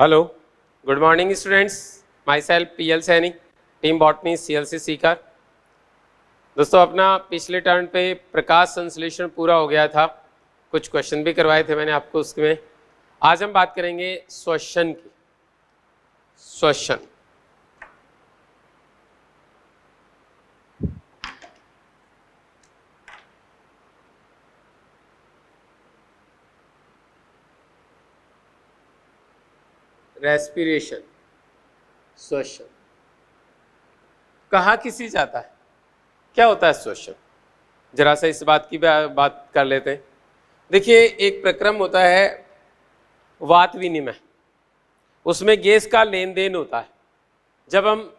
Hello, good morning students. My self PL Saini, team botany CLC Sikar. दोस्तों, अपना पिछले turn पे प्रकाश संश्लेषण पूरा हो गया था, कुछ क्वेश्चन भी करवाए थे मैंने आपको उसमें। आज हम बात करेंगे श्वसन की। श्वसन, रेस्पिरेशन, श्वसन कहाँ किसी जाता है, क्या होता है श्वसन, जरा सा इस बात की बात कर लेते हैं। देखिए, एक प्रक्रम होता है वात विनिमय, उसमें गैस का लेन देन होता है। जब हम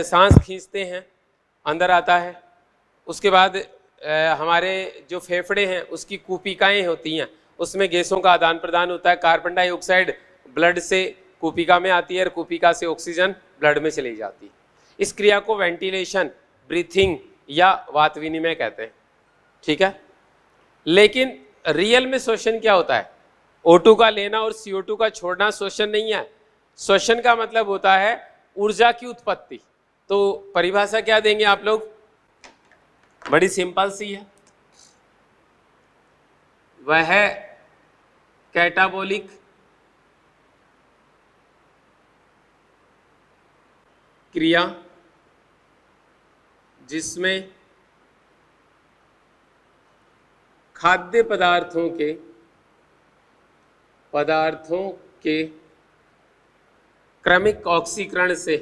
सांस खींचते हैं अंदर आता है, उसके बाद हमारे जो फेफड़े हैं उसकी कूपिकाएं होती हैं, उसमें गैसों का आदान प्रदान होता है। कार्बन डाइऑक्साइड ब्लड से कूपिका में आती है और कूपिका से ऑक्सीजन ब्लड में चली जाती है। इस क्रिया को वेंटिलेशन, ब्रीथिंग या वात विनिमय कहते हैं। ठीक है, लेकिन रियल में श्वसन क्या होता है? O2 का लेना और CO2 का छोड़ना श्वसन नहीं है। श्वसन का मतलब होता है ऊर्जा की उत्पत्ति। तो परिभाषा क्या देंगे आप लोग? बड़ी सिंपल सी है, वह है कैटाबोलिक क्रिया जिसमें खाद्य पदार्थों के क्रमिक ऑक्सीकरण से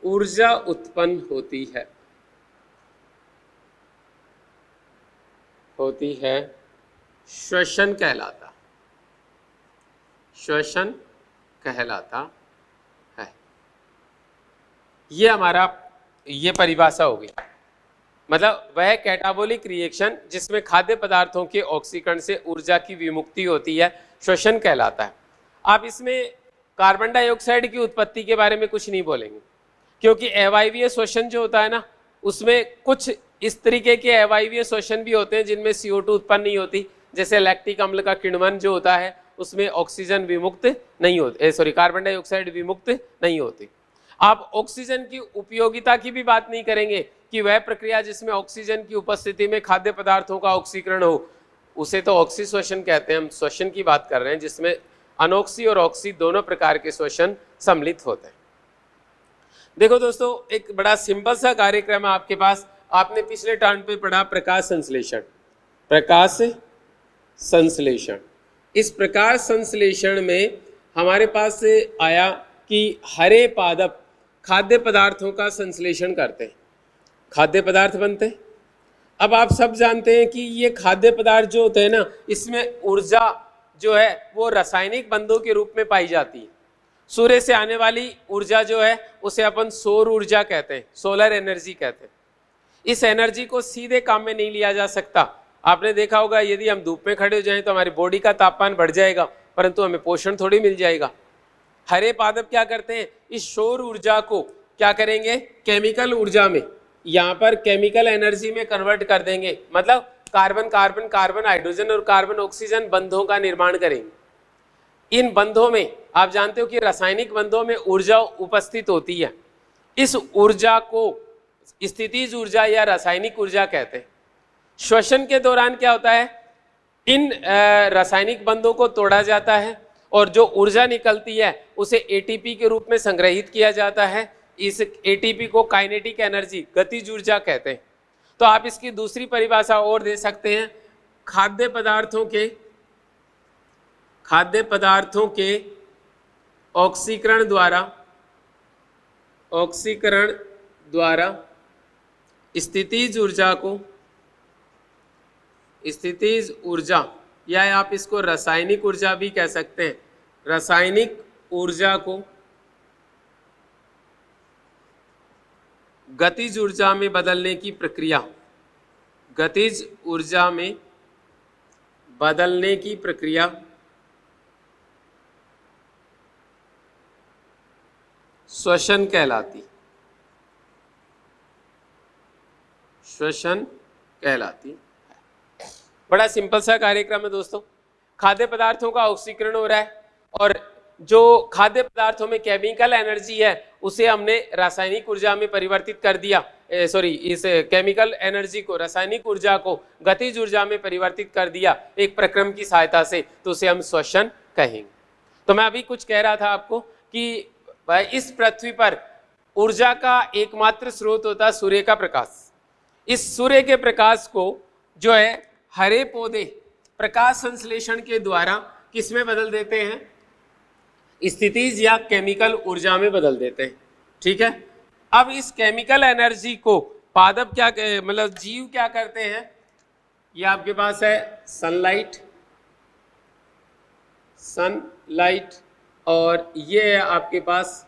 ऊर्जा उत्पन्न होती है, श्वसन कहलाता है। ये परिभाषा होगी। मतलब वह कैटाबोलिक रिएक्शन जिसमें खाद्य पदार्थों के ऑक्सीकरण से ऊर्जा की विमुक्ति होती है, श्वसन कहलाता है। आप इसमें कार्बन डाइऑक्साइड की उत्पत्ति के बारे में कुछ नहीं बोलेंगे, क्योंकि अवायवीय श्वसन जो होता है ना, उसमें कुछ इस तरीके के अवायवीय श्वसन भी होते हैं जिनमें CO2 उत्पन्न नहीं होती। जैसे लैक्टिक अम्ल का किण्वन जो होता है उसमें ऑक्सीजन विमुक्त नहीं होती, कार्बन डाइऑक्साइड विमुक्त नहीं होती। आप ऑक्सीजन की उपयोगिता की भी बात नहीं करेंगे कि वह प्रक्रिया जिसमें ऑक्सीजन की उपस्थिति में खाद्य पदार्थों का ऑक्सीकरण हो, उसे तो ऑक्सी श्वसन कहते हैं। हम श्वसन की बात कर रहे हैं जिसमें अनॉक्सी और ऑक्सी दोनों प्रकार के श्वसन सम्मिलित होते हैं। देखो दोस्तों, एक बड़ा सिंपल सा कार्यक्रम है आपके पास। आपने पिछले टर्न पे पढ़ा प्रकाश संश्लेषण। इस प्रकाश संश्लेषण में हमारे पास आया कि हरे पादप खाद्य पदार्थों का संश्लेषण करते हैं, खाद्य पदार्थ बनते हैं। अब आप सब जानते हैं कि ये खाद्य पदार्थ जो होते हैं ना, इसमें ऊर्जा जो है वो रासायनिक बंधों के रूप में पाई जाती है। सूर्य से आने वाली ऊर्जा जो है उसे अपन सौर ऊर्जा कहते हैं, सोलर एनर्जी कहते हैं। इस एनर्जी को सीधे काम में नहीं लिया जा सकता। आपने देखा होगा, यदि हम धूप में खड़े हो जाएं तो हमारी बॉडी का तापमान बढ़ जाएगा, परंतु हमें पोषण थोड़ी मिल जाएगा। हरे पादप क्या करते हैं, इस सौर ऊर्जा को क्या करेंगे, केमिकल ऊर्जा में, यहाँ पर केमिकल एनर्जी में कन्वर्ट कर देंगे। मतलब कार्बन कार्बन कार्बन हाइड्रोजन और कार्बन ऑक्सीजन बंधों का निर्माण करेंगे। इन बंधों में आप जानते हो कि रासायनिक बंधों में ऊर्जा उपस्थित होती है। इस ऊर्जा को स्थितिज ऊर्जा या रासायनिक ऊर्जा कहते हैं। श्वसन के दौरान क्या होता है, इन रासायनिक बंधों को तोड़ा जाता है और जो ऊर्जा निकलती है उसे ATP के रूप में संग्रहित किया जाता है। इस ATP को काइनेटिक एनर्जी, गतिज ऊर्जा कहते हैं। तो आप इसकी दूसरी परिभाषा और दे सकते हैं, खाद्य पदार्थों के ऑक्सीकरण द्वारा स्थितिज ऊर्जा या आप इसको रासायनिक ऊर्जा भी कह सकते हैं, रासायनिक ऊर्जा को गतिज ऊर्जा में बदलने की प्रक्रिया श्वसन कहलाती। श्वसन कहलाती है। बड़ा सिंपल सा कार्यक्रम है दोस्तों। खाद्य पदार्थों का ऑक्सीकरण हो रहा है और जो खाद्य पदार्थों में केमिकल एनर्जी है उसे हमने रासायनिक ऊर्जा में परिवर्तित कर दिया। इस केमिकल एनर्जी को, रासायनिक ऊर्जा को गतिज ऊर्जा में परिवर्तित कर दिया एक प्रक्रम की सहायता से, तो उसे हम श्वसन कहेंगे। तो मैं अभी कुछ कह रहा था आपको कि इस पृथ्वी पर ऊर्जा का एकमात्र स्रोत होता है सूर्य का प्रकाश। इस सूर्य के प्रकाश को जो है हरे पौधे प्रकाश संश्लेषण के द्वारा किस में बदल देते हैं, स्थितिज या केमिकल ऊर्जा में बदल देते हैं। ठीक है, अब इस केमिकल एनर्जी को पादप क्या मतलब जीव क्या करते हैं, ये आपके पास है सनलाइट और ये है आपके पास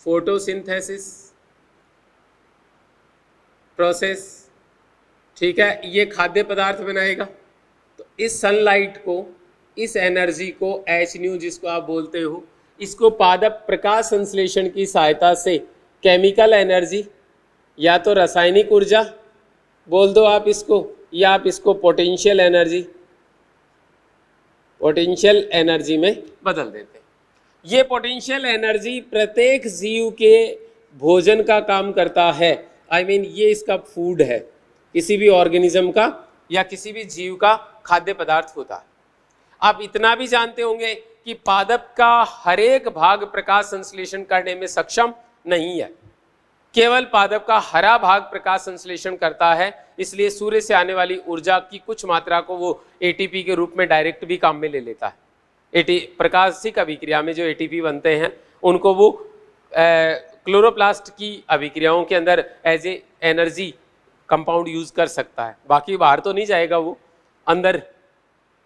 फोटोसिंथेसिस प्रोसेस। ठीक है, ये खाद्य पदार्थ बनाएगा। तो इस सनलाइट को, इस एनर्जी को एच न्यू जिसको आप बोलते हो, इसको पादप प्रकाश संश्लेषण की सहायता से केमिकल एनर्जी या तो रासायनिक ऊर्जा बोल दो आप इसको, या आप इसको पोटेंशियल एनर्जी में बदल देते हैं। ये पोटेंशियल एनर्जी प्रत्येक जीव के भोजन का काम करता है। ये इसका फूड है, किसी भी ऑर्गेनिज्म का या किसी भी जीव का खाद्य पदार्थ होता है। आप इतना भी जानते होंगे कि पादप का हर एक भाग प्रकाश संश्लेषण करने में सक्षम नहीं है, केवल पादप का हरा भाग प्रकाश संश्लेषण करता है। इसलिए सूर्य से आने वाली ऊर्जा की कुछ मात्रा को वो एटीपी के रूप में डायरेक्ट भी काम में ले लेता है। प्रकाशिक अभिक्रिया में जो एटीपी बनते हैं उनको वो क्लोरोप्लास्ट की अभिक्रियाओं के अंदर as a energy compound use कर सकता है, बाकी बाहर तो नहीं जाएगा वो अंदर।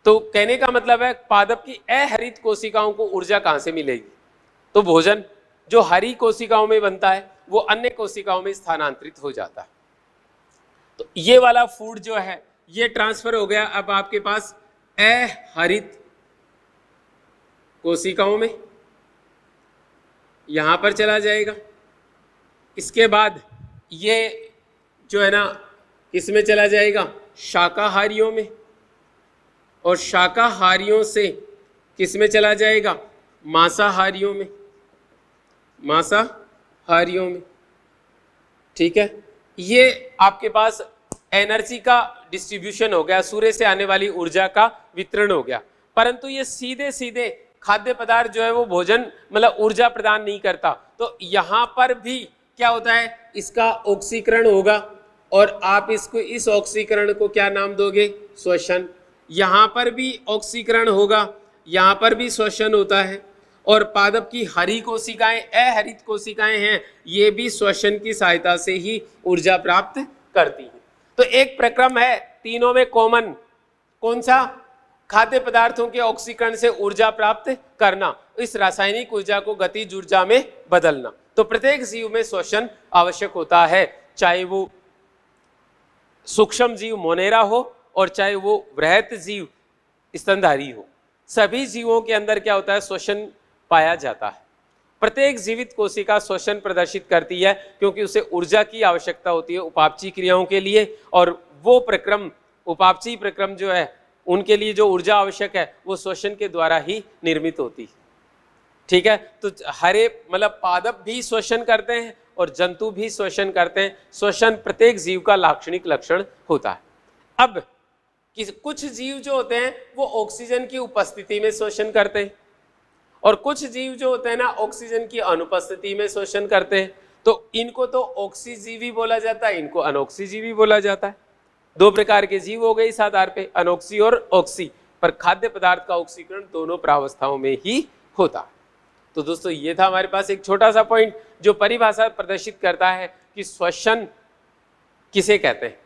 तो कहने का मतलब है पादप की अहरित कोशिकाओं को ऊर्जा कहां से मिलेगी, तो भोजन जो हरी कोशिकाओं में बनता है वो अन्य कोशिकाओं में स्थानांतरित हो जाता है। तो ये वाला फूड जो है ये ट्रांसफर हो गया अब आपके पास अहरित कोशिकाओं में, यहां पर चला जाएगा। इसके बाद ये जो है ना इसमें चला जाएगा शाकाहारियों में, और शाकाहारियों से किस में चला जाएगा, मांसाहारियों में। ठीक है, ये आपके पास एनर्जी का डिस्ट्रीब्यूशन हो गया, सूर्य से आने वाली ऊर्जा का वितरण हो गया। परंतु ये सीधे सीधे खाद्य पदार्थ जो है वो भोजन मतलब ऊर्जा प्रदान नहीं करता। तो यहां पर भी क्या होता है, इसका ऑक्सीकरण होगा और आप इसको, इस ऑक्सीकरण को क्या नाम दोगे, श्वसन। यहां पर भी ऑक्सीकरण होगा, यहां पर भी श्वसन होता है। और पादप की हरी कोशिकाएं, अहरित कोशिकाएं हैं, ये भी श्वसन की सहायता से ही ऊर्जा प्राप्त करती हैं। तो एक प्रक्रम है तीनों में कॉमन, कौन सा, खाद्य पदार्थों के ऑक्सीकरण से ऊर्जा प्राप्त करना, इस रासायनिक ऊर्जा को गतिज ऊर्जा में बदलना। तो प्रत्येक जीव में श्वसन आवश्यक होता है, चाहे वो सूक्ष्म जीव मोनेरा हो और चाहे वो वृहत जीव स्तनधारी हो। सभी जीवों के अंदर क्या होता है, श्वसन पाया जाता है। प्रत्येक जीवित कोशिका श्वसन प्रदर्शित करती है क्योंकि उसे ऊर्जा की आवश्यकता होती है उपापचयी क्रियाओं के लिए, और वो प्रक्रम, उपापचयी प्रक्रम जो है उनके लिए जो ऊर्जा आवश्यक है वो श्वसन के द्वारा ही निर्मित होती है। ठीक है, तो हरे मतलब पादप भी श्वसन करते हैं और जंतु भी श्वसन करते हैं। श्वसन प्रत्येक जीव का लाक्षणिक लक्षण होता है। अब कुछ जीव जो होते हैं वो ऑक्सीजन की उपस्थिति में श्वसन करते हैं और कुछ जीव जो होते हैं ना ऑक्सीजन की अनुपस्थिति में श्वसन करते हैं। तो इनको तो ऑक्सीजीवी बोला जाता है, इनको अनऑक्सीजीवी बोला जाता है। दो प्रकार के जीव हो गए इस आधार पे, अनऑक्सी और ऑक्सी। पर खाद्य पदार्थ का ऑक्सीकरण दोनों प्रावस्थाओं में ही होता है। तो दोस्तों ये था हमारे पास एक छोटा सा पॉइंट जो परिभाषा प्रदर्शित करता है कि श्वसन किसे कहते हैं।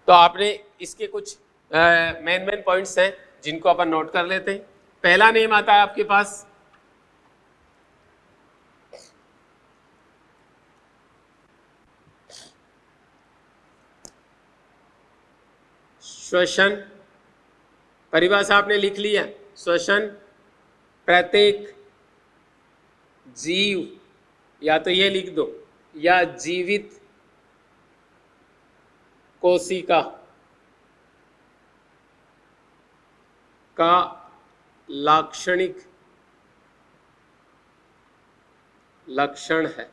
तो आपने इसके कुछ मेन पॉइंट्स हैं जिनको अपन नोट कर लेते हैं। पहला नेम आता है आपके पास श्वसन, परिभाषा आपने लिख ली है। श्वसन प्रत्येक जीव, या तो ये लिख दो, या जीवित कोशिका का लाक्षणिक लक्षण है।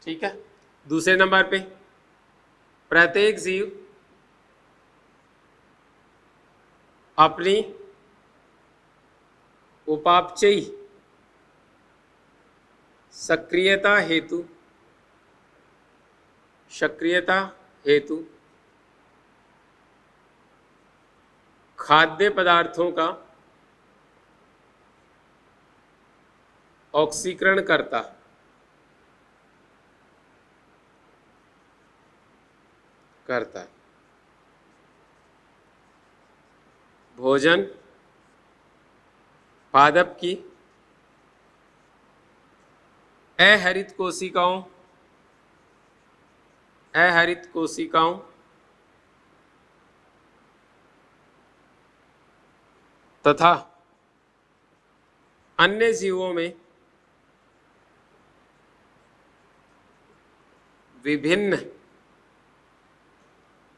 ठीक है। दूसरे नंबर पे, प्रत्येक जीव अपनी उपापचयी सक्रियता हेतु खाद्य पदार्थों का ऑक्सीकरण करता है। भोजन पादप की अहरित कोशिकाओं तथा अन्य जीवों में विभिन्न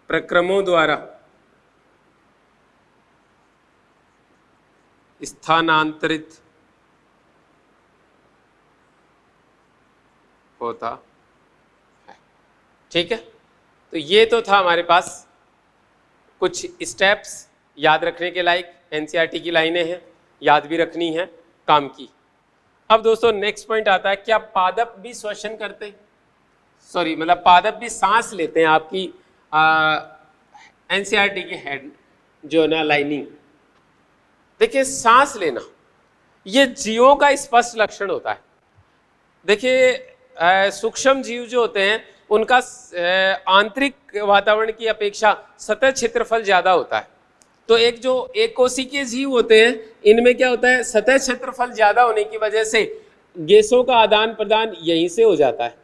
प्रक्रमों द्वारा स्थानांतरित होता है। ठीक है। तो ये तो था हमारे पास कुछ स्टेप्स याद रखने के लायक, एनसीईआरटी की लाइनें हैं, याद भी रखनी है, काम की। अब दोस्तों नेक्स्ट पॉइंट आता है, क्या पादप भी श्वसन करते हैं? सॉरी, मतलब पादप भी सांस लेते हैं? आपकी एनसीईआरटी की हेड जो ना लाइनिंग, देखिए सांस लेना ये जीवों का स्पष्ट लक्षण होता है। देखिए सूक्ष्म जीव जो होते हैं उनका आंतरिक वातावरण की अपेक्षा सतह क्षेत्रफल ज्यादा होता है। तो एक कोशिकीय जीव होते हैं, इनमें क्या होता है, सतह क्षेत्रफल ज्यादा होने की वजह से गैसों का आदान प्रदान यहीं से हो जाता है।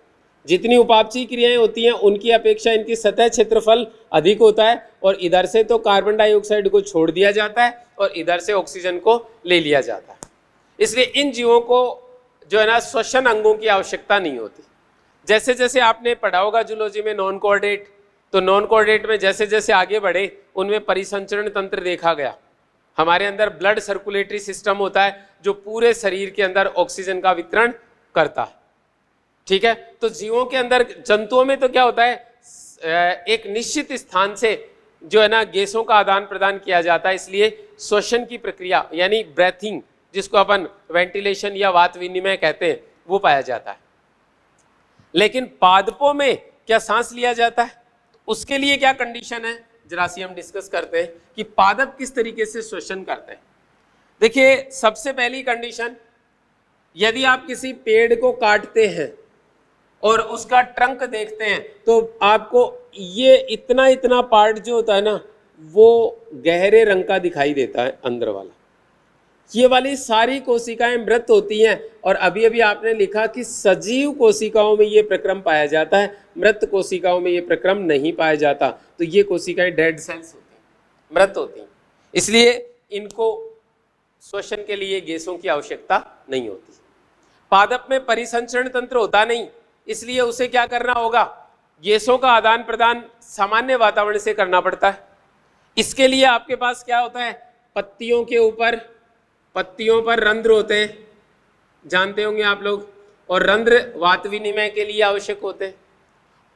जितनी उपापचयी क्रियाएं होती हैं उनकी अपेक्षा इनकी सतह क्षेत्रफल अधिक होता है, और इधर से तो कार्बन डाइऑक्साइड को छोड़ दिया जाता है और इधर से ऑक्सीजन को ले लिया जाता है। इसलिए इन जीवों को जो है ना श्वसन अंगों की आवश्यकता नहीं होती। जैसे जैसे आपने पढ़ा होगा जूलॉजी में नॉन कोऑर्डिनेट, तो नॉन कोऑर्डिनेट में जैसे जैसे आगे बढ़े उनमें परिसंचरण तंत्र देखा गया। हमारे अंदर ब्लड सर्कुलेटरी सिस्टम होता है जो पूरे शरीर के अंदर ऑक्सीजन का वितरण करता है। ठीक है। तो जीवों के अंदर, जंतुओं में तो क्या होता है, एक निश्चित स्थान से जो है ना गैसों का आदान प्रदान किया जाता है, इसलिए श्वसन की प्रक्रिया यानी ब्रेथिंग, जिसको अपन वेंटिलेशन या वात विनिमय कहते हैं, वो पाया जाता है। लेकिन पादपों में क्या सांस लिया जाता है? उसके लिए क्या कंडीशन है, जरा सी हम डिस्कस करते हैं कि पादप किस तरीके से श्वसन करते हैं। देखिए सबसे पहली कंडीशन, यदि आप किसी पेड़ को काटते हैं और उसका ट्रंक देखते हैं तो आपको ये इतना इतना पार्ट जो होता है ना वो गहरे रंग का दिखाई देता है अंदर वाला। ये वाली सारी कोशिकाएं मृत होती हैं, और अभी अभी आपने लिखा कि सजीव कोशिकाओं में ये प्रक्रम पाया जाता है, मृत कोशिकाओं में ये प्रक्रम नहीं पाया जाता। तो ये कोशिकाएं डेड सेल्स होती हैं, मृत होती हैं, इसलिए इनको श्वसन के लिए गैसों की आवश्यकता नहीं होती। पादप में परिसंचरण तंत्र होता नहीं, इसलिए उसे क्या करना होगा, गैसों का आदान प्रदान सामान्य वातावरण से करना पड़ता है। इसके लिए आपके पास क्या होता है, पत्तियों के ऊपर, पत्तियों पर रंध्र होते हैं, जानते होंगे आप लोग, और रंध्र वात विनिमय के लिए आवश्यक होते हैं।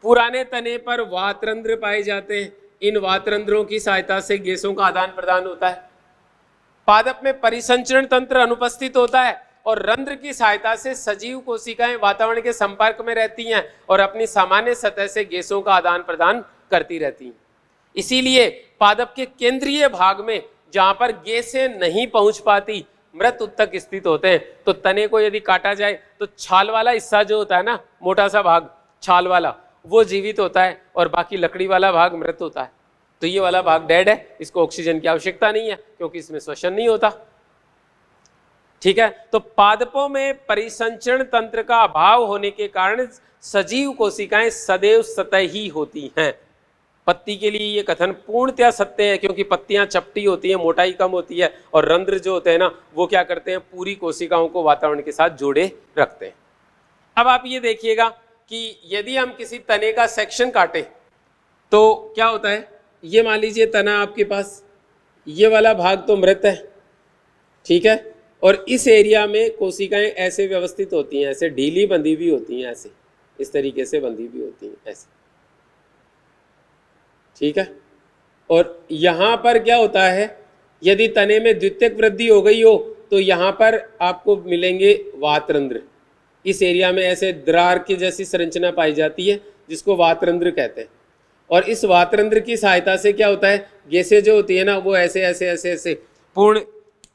पुराने तने पर वातरंध्र पाए जाते हैं, इन वातरंध्रों की सहायता से गैसों का आदान प्रदान होता है। पादप में परिसंचरण तंत्र अनुपस्थित होता है और रंध्र की सहायता से सजीव कोशिकाएं वातावरण के संपर्क में रहती हैं और अपनी सामान्य सतह से गैसों का आदान प्रदान करती रहती हैं। इसीलिए पादप के केंद्रीय भाग में जहां पर गैसें नहीं पहुंच पाती, मृत उत्तक स्थित होते हैं। तो तने को यदि काटा जाए तो छाल वाला हिस्सा जो होता है ना, मोटा सा भाग छाल वाला, वो जीवित होता है और बाकी लकड़ी वाला भाग मृत होता है। तो ये वाला भाग डेड है, इसको ऑक्सीजन की आवश्यकता नहीं है क्योंकि इसमें श्वसन नहीं होता। ठीक है। तो पादपों में परिसंचरण तंत्र का अभाव होने के कारण सजीव कोशिकाएं सदैव सतही होती हैं। पत्ती के लिए ये कथन पूर्णतया सत्य है क्योंकि पत्तियां चपटी होती हैं, मोटाई कम होती है, और रंध्र जो होते हैं ना वो क्या करते हैं, पूरी कोशिकाओं को वातावरण के साथ जोड़े रखते हैं। अब आप ये देखिएगा कि यदि हम किसी तने का सेक्शन काटें तो क्या होता है, ये मान लीजिए तना आपके पास, ये वाला भाग तो मृत है, ठीक है, और इस एरिया में कोशिकाएं ऐसे व्यवस्थित होती हैं, ऐसे ढीली बंधी भी होती हैं, ऐसे इस तरीके से बंधी भी होती हैं ऐसे, ठीक है। और यहाँ पर क्या होता है, यदि तने में द्वितीयक वृद्धि हो गई हो तो यहाँ पर आपको मिलेंगे वातरंध्र। इस एरिया में ऐसे दरार की जैसी संरचना पाई जाती है जिसको वातरंध्र कहते हैं। और इस वातरंध्र की सहायता से क्या होता है, गैसें जो होती है ना वो ऐसे ऐसे ऐसे ऐसे पूर्ण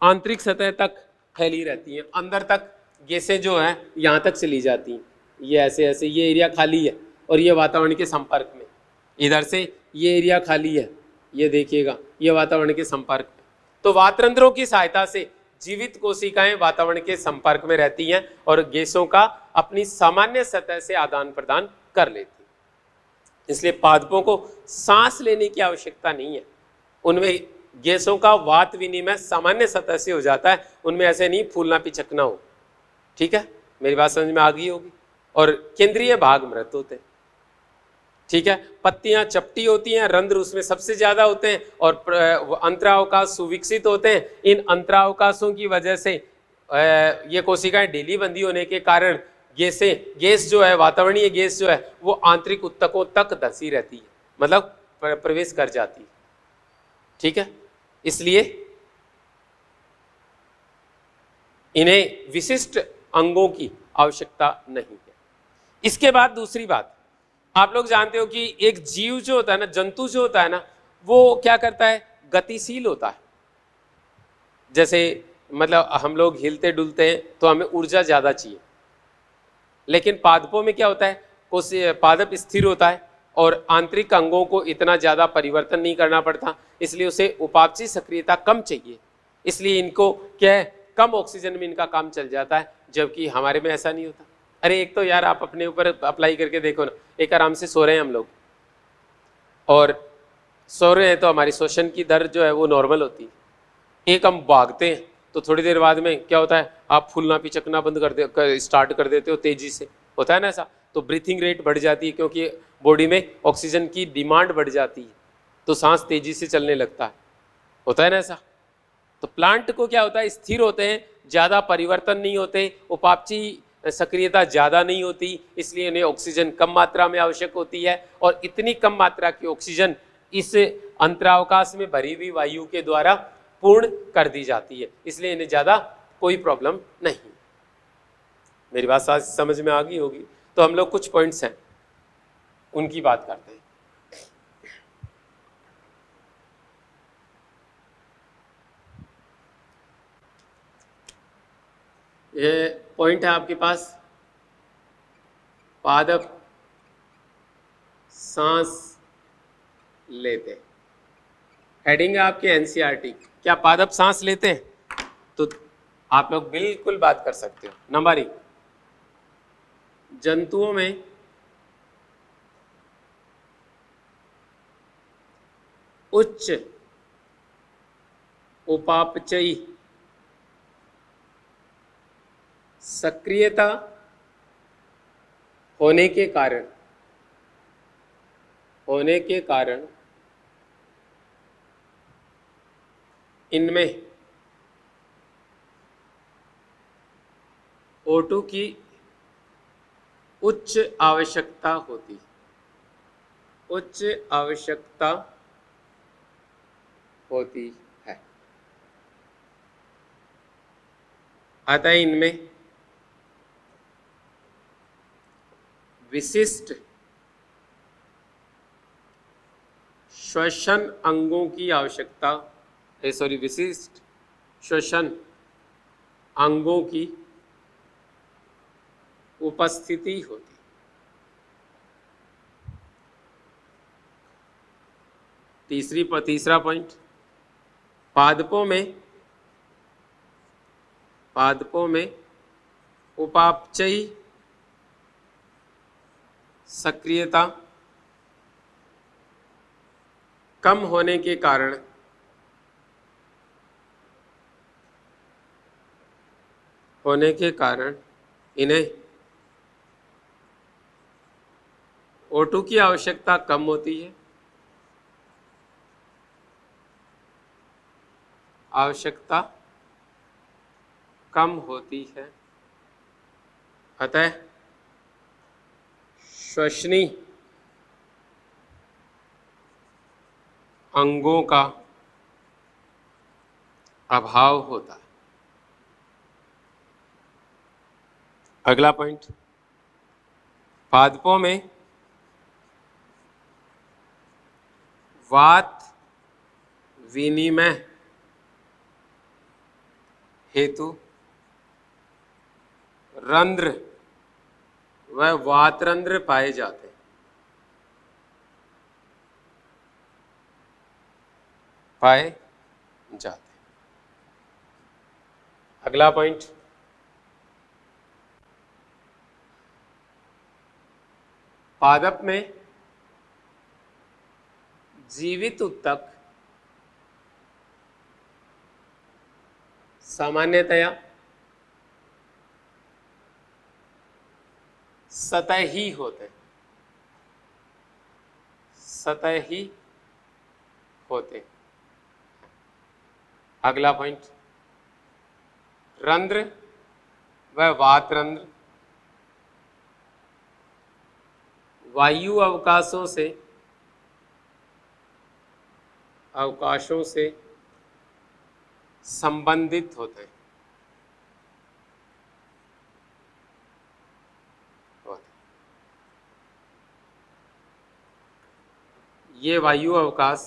आंतरिक सतह तक फैली रहती हैं, अंदर तक गैसें जो है यहाँ तक चली जाती हैं, ये ऐसे ऐसे, ये एरिया खाली है और ये वातावरण के संपर्क में, इधर से ये एरिया खाली है, ये देखिएगा ये वातावरण के संपर्क में। तो वातरंध्रों की सहायता से जीवित कोशिकाएं वातावरण के संपर्क में रहती हैं और गैसों का अपनी सामान्य सतह से आदान प्रदान कर लेती हैं। इसलिए पादपों को सांस लेने की आवश्यकता नहीं है, उनमें गैसों का वात विनिमय सामान्य सतह से हो जाता है, उनमें ऐसे नहीं फूलना पिचकना हो, ठीक है, मेरी बात समझ में आ गई होगी। और केंद्रीय भाग मृत होते हैं, ठीक है, पत्तियां चपटी होती हैं, रंध्र उसमें सबसे ज्यादा होते हैं और अंतरावकाश सुविकसित होते हैं। इन अंतरावकाशों की वजह से ये कोशिकाएं ढीली बंधी होने के कारण गैस जो है, वातावरणीय गैस जो है वो आंतरिक उत्तकों तक धंसी रहती है, मतलब प्रवेश कर जाती है, ठीक है। इसलिए इन्हें विशिष्ट अंगों की आवश्यकता नहीं है। इसके बाद दूसरी बात, आप लोग जानते हो कि एक जीव जो होता है ना, जंतु जो होता है ना, वो क्या करता है, गतिशील होता है। जैसे मतलब हम लोग हिलते डुलते हैं तो हमें ऊर्जा ज्यादा चाहिए, लेकिन पादपों में क्या होता है, पादप स्थिर होता है और आंतरिक अंगों को इतना ज्यादा परिवर्तन नहीं करना पड़ता, इसलिए उसे उपापचय सक्रियता कम चाहिए, इसलिए इनको क्या है, कम ऑक्सीजन में इनका काम चल जाता है, जबकि हमारे में ऐसा नहीं होता। अरे एक तो यार आप अपने ऊपर अप्लाई करके देखो ना, एक आराम से सो रहे हैं हम लोग और सो रहे हैं तो हमारी श्वसन की दर जो है वो नॉर्मल होती है। एक हम भागते हैं तो थोड़ी देर बाद में क्या होता है, आप फूलना पिचकना बंद स्टार्ट कर देते हो, तेजी से होता है ना ऐसा, तो ब्रीथिंग रेट बढ़ जाती है क्योंकि बॉडी में ऑक्सीजन की डिमांड बढ़ जाती है, तो सांस तेजी से चलने लगता है, होता है ना ऐसा। तो प्लांट को क्या होता है, स्थिर होते हैं, ज्यादा परिवर्तन नहीं होते, उपापचयी सक्रियता ज्यादा नहीं होती, इसलिए इन्हें ऑक्सीजन कम मात्रा में आवश्यक होती है और इतनी कम मात्रा की ऑक्सीजन इस अंतरावकाश में भरी हुई वायु के द्वारा पूर्ण कर दी जाती है, इसलिए इन्हें ज्यादा कोई प्रॉब्लम नहीं। मेरी बात समझ में आ गई होगी। तो हम लोग कुछ पॉइंट्स हैं उनकी बात करते हैं। ये पॉइंट है आपके पास, पादप सांस लेते, हेडिंग है आपके एनसीईआरटी, क्या पादप सांस लेते हैं? तो आप लोग बिल्कुल बात कर सकते हो। नंबर 1, जंतुओं में उच्च उपापचयी सक्रियता होने के कारण इनमें O2 की उच्च आवश्यकता होती है। अतः इनमें विशिष्ट श्वसन अंगों की आवश्यकता, विशिष्ट श्वसन अंगों की उपस्थिति होती। तीसरा पॉइंट, पादपों में उपापचयी सक्रियता कम होने के कारण इन्हें O2 की आवश्यकता कम होती है, आवश्यकता कम होती है, अतः श्वसनी अंगों का अभाव होता है। अगला पॉइंट, पादपों में वात विनिमय हेतु रंध्र व वातरंध्र पाए जाते हैं। अगला पॉइंट, पादप में जीवित उत्तक सामान्यतया सतही होते हैं, सतही होते। अगला पॉइंट, रंध्र व वातरंध्र वायु अवकाशों से संबंधित होते हैं। ये वायु अवकाश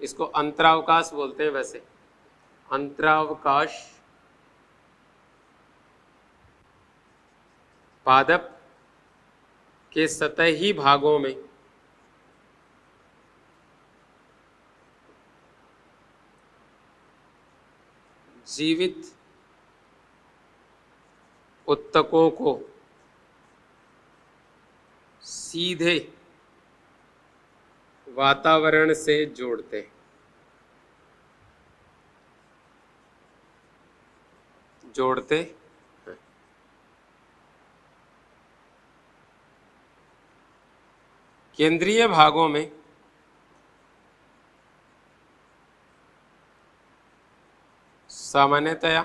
इसको अंतरावकाश बोलते हैं। वैसे अंतरावकाश पादप के सतही भागों में जीवित उत्तकों को सीधे वातावरण से जोड़ते हैं। केंद्रीय भागों में सामान्यतया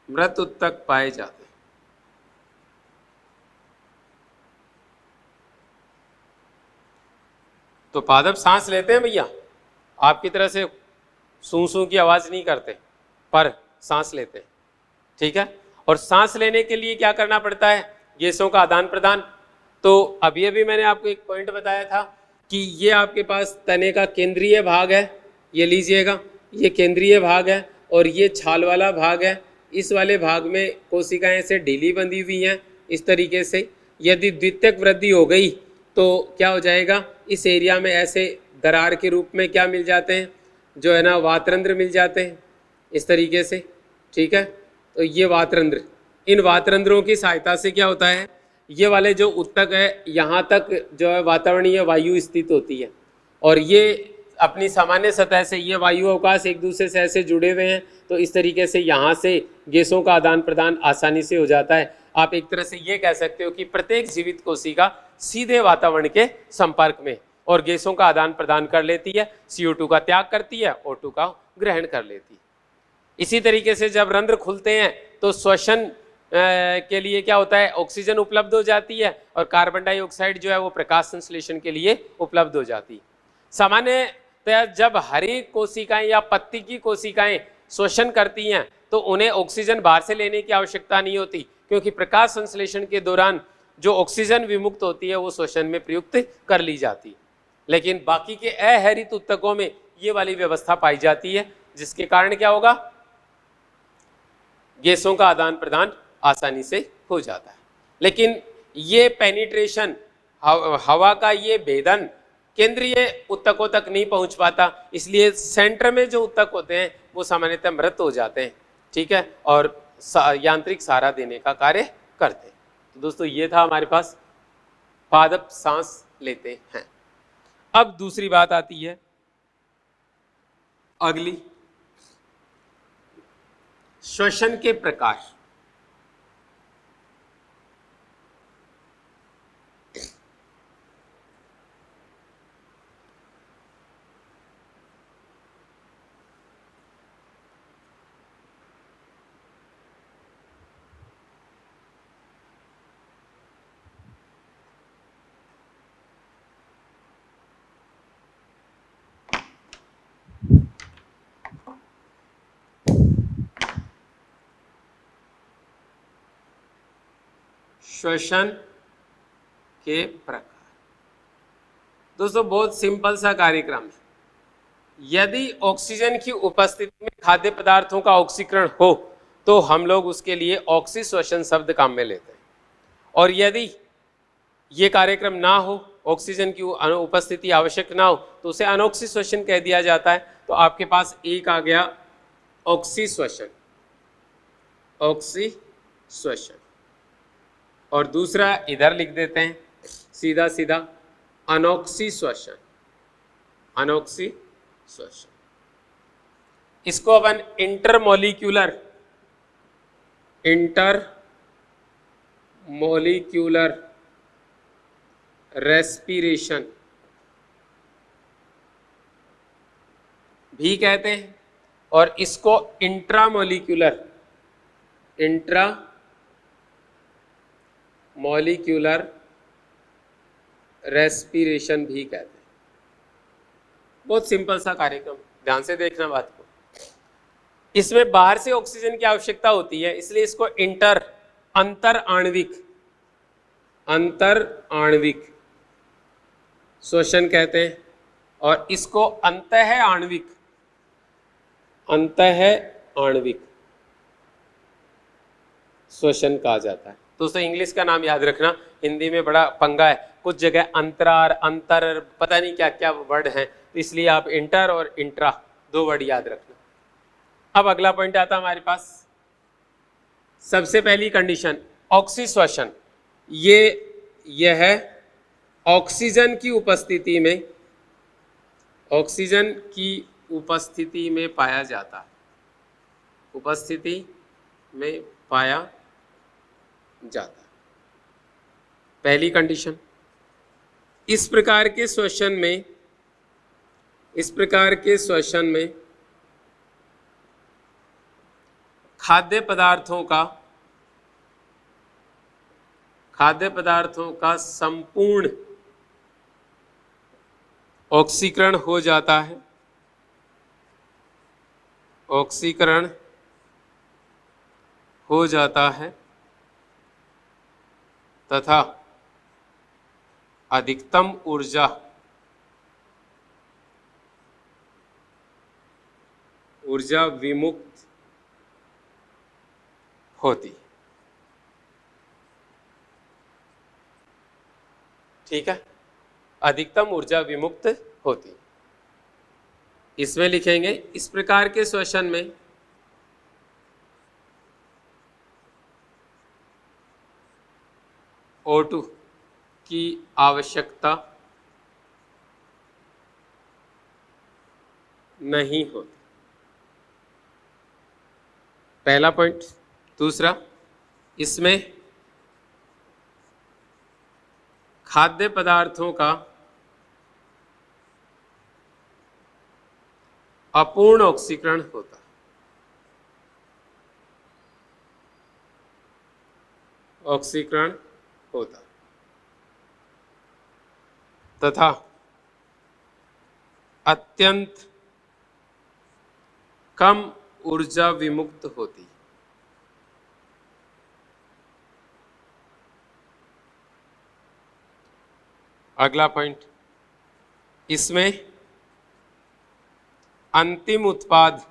मृत उत्तक पाए जाते हैं। तो पादप सांस लेते हैं भैया, आपकी तरह से सूं सूं की आवाज नहीं करते, पर सांस लेते हैं, ठीक है। और सांस लेने के लिए क्या करना पड़ता है? गैसों का आदान प्रदान। तो अभी मैंने आपको एक पॉइंट बताया था कि ये आपके पास तने का केंद्रीय भाग है, ये लीजिएगा, ये केंद्रीय भाग है और ये छाल वाला भाग है। इस वाले भाग में कोशिकाएं ऐसे ढीली बंधी हुई हैं इस तरीके से। यदि द्वितीयक वृद्धि हो गई तो क्या हो जाएगा? इस एरिया में ऐसे दरार के रूप में क्या मिल जाते हैं, जो है ना, वातरंध्र मिल जाते हैं इस तरीके से, ठीक है। तो ये वातरंध्र, इन वातरंध्रों की सहायता से क्या होता है, ये वाले जो उत्तक है यहाँ तक जो है वातावरणीय वायु स्थित होती है और ये अपनी सामान्य सतह से ये वायु अवकाश एक दूसरे से ऐसे जुड़े हुए हैं। तो इस तरीके से यहाँ से गैसों का आदान प्रदान आसानी से हो जाता है। आप एक तरह से ये कह सकते हो कि प्रत्येक जीवित कोशिका सीधे वातावरण के संपर्क में और गैसों का आदान प्रदान कर लेती है, CO2 का त्याग करती है, O2 का ग्रहण कर लेती है। इसी तरीके से जब रंध्र खुलते हैं तो श्वसन के लिए क्या होता है, ऑक्सीजन उपलब्ध हो जाती है और कार्बन डाइऑक्साइड जो है वो प्रकाश संश्लेषण के लिए उपलब्ध हो जाती है। सामान्यतः जब हरी कोशिकाएं या पत्ती की कोशिकाएं श्वसन करती हैं तो उन्हें ऑक्सीजन बाहर से लेने की आवश्यकता नहीं होती, क्योंकि प्रकाश संश्लेषण के दौरान जो ऑक्सीजन विमुक्त होती है वो श्वसन में प्रयुक्त कर ली जाती है। लेकिन बाकी के अहरित उत्तकों में ये वाली व्यवस्था पाई जाती है, जिसके कारण क्या होगा, गैसों का आदान प्रदान आसानी से हो जाता है। लेकिन ये पेनिट्रेशन, हवा का ये भेदन केंद्रीय उत्तकों तक नहीं पहुंच पाता, इसलिए सेंटर में जो उत्तक होते हैं वो सामान्यतः मृत हो जाते हैं, ठीक है, और यांत्रिक सहारा देने का कार्य करते हैं। तो दोस्तों ये था हमारे पास पादप सांस लेते हैं। अब दूसरी बात आती है, अगली श्वसन के प्रकार। श्वसन के प्रकार। दोस्तों बहुत सिंपल सा कार्यक्रम है। यदि ऑक्सीजन की उपस्थिति में खाद्य पदार्थों का ऑक्सीकरण हो तो हम लोग उसके लिए ऑक्सीश्वसन शब्द काम में लेते हैं, और यदि ये कार्यक्रम ना हो, ऑक्सीजन की उपस्थिति आवश्यक ना हो, तो उसे अनऑक्सीश्वसन कह दिया जाता है। तो आपके पास एक आ गया ऑक्सीश्वसन, ऑक्सीश्वसन, और दूसरा इधर लिख देते हैं सीधा सीधा अनॉक्सीश्वसन, अनॉक्सीश्वसन। इसको अपन इंटरमोलिक्यूलर रेस्पिरेशन भी कहते हैं, और इसको इंट्रामोलिक्यूलर रेस्पिरेशन भी कहते हैं। बहुत सिंपल सा कार्यक्रम, ध्यान से देखना बात को। इसमें बाहर से ऑक्सीजन की आवश्यकता होती है, इसलिए इसको अंतर आणविक श्वसन कहते हैं, और इसको अंतः आणविक श्वसन कहा जाता है। दोस्तों इंग्लिश का नाम याद रखना, हिंदी में बड़ा पंगा है, कुछ जगह अंतर पता नहीं क्या क्या वर्ड हैं, तो इसलिए आप इंटर और इंट्रा दो वर्ड याद रखना। अब अगला पॉइंट आता है हमारे पास। सबसे पहली कंडीशन ऑक्सीश्वसन, यह ऑक्सीजन की उपस्थिति में पाया जाता है, पहली कंडीशन। इस प्रकार के श्वसन में खाद्य पदार्थों का संपूर्ण ऑक्सीकरण हो जाता है, तथा अधिकतम ऊर्जा विमुक्त होती। ठीक है, अधिकतम ऊर्जा विमुक्त होती। इसमें लिखेंगे इस प्रकार के श्वसन में O2 की आवश्यकता नहीं होती, पहला पॉइंट। दूसरा, इसमें खाद्य पदार्थों का अपूर्ण ऑक्सीकरण होता, तथा अत्यंत कम ऊर्जा विमुक्त होती। अगला पॉइंट, इसमें अंतिम उत्पाद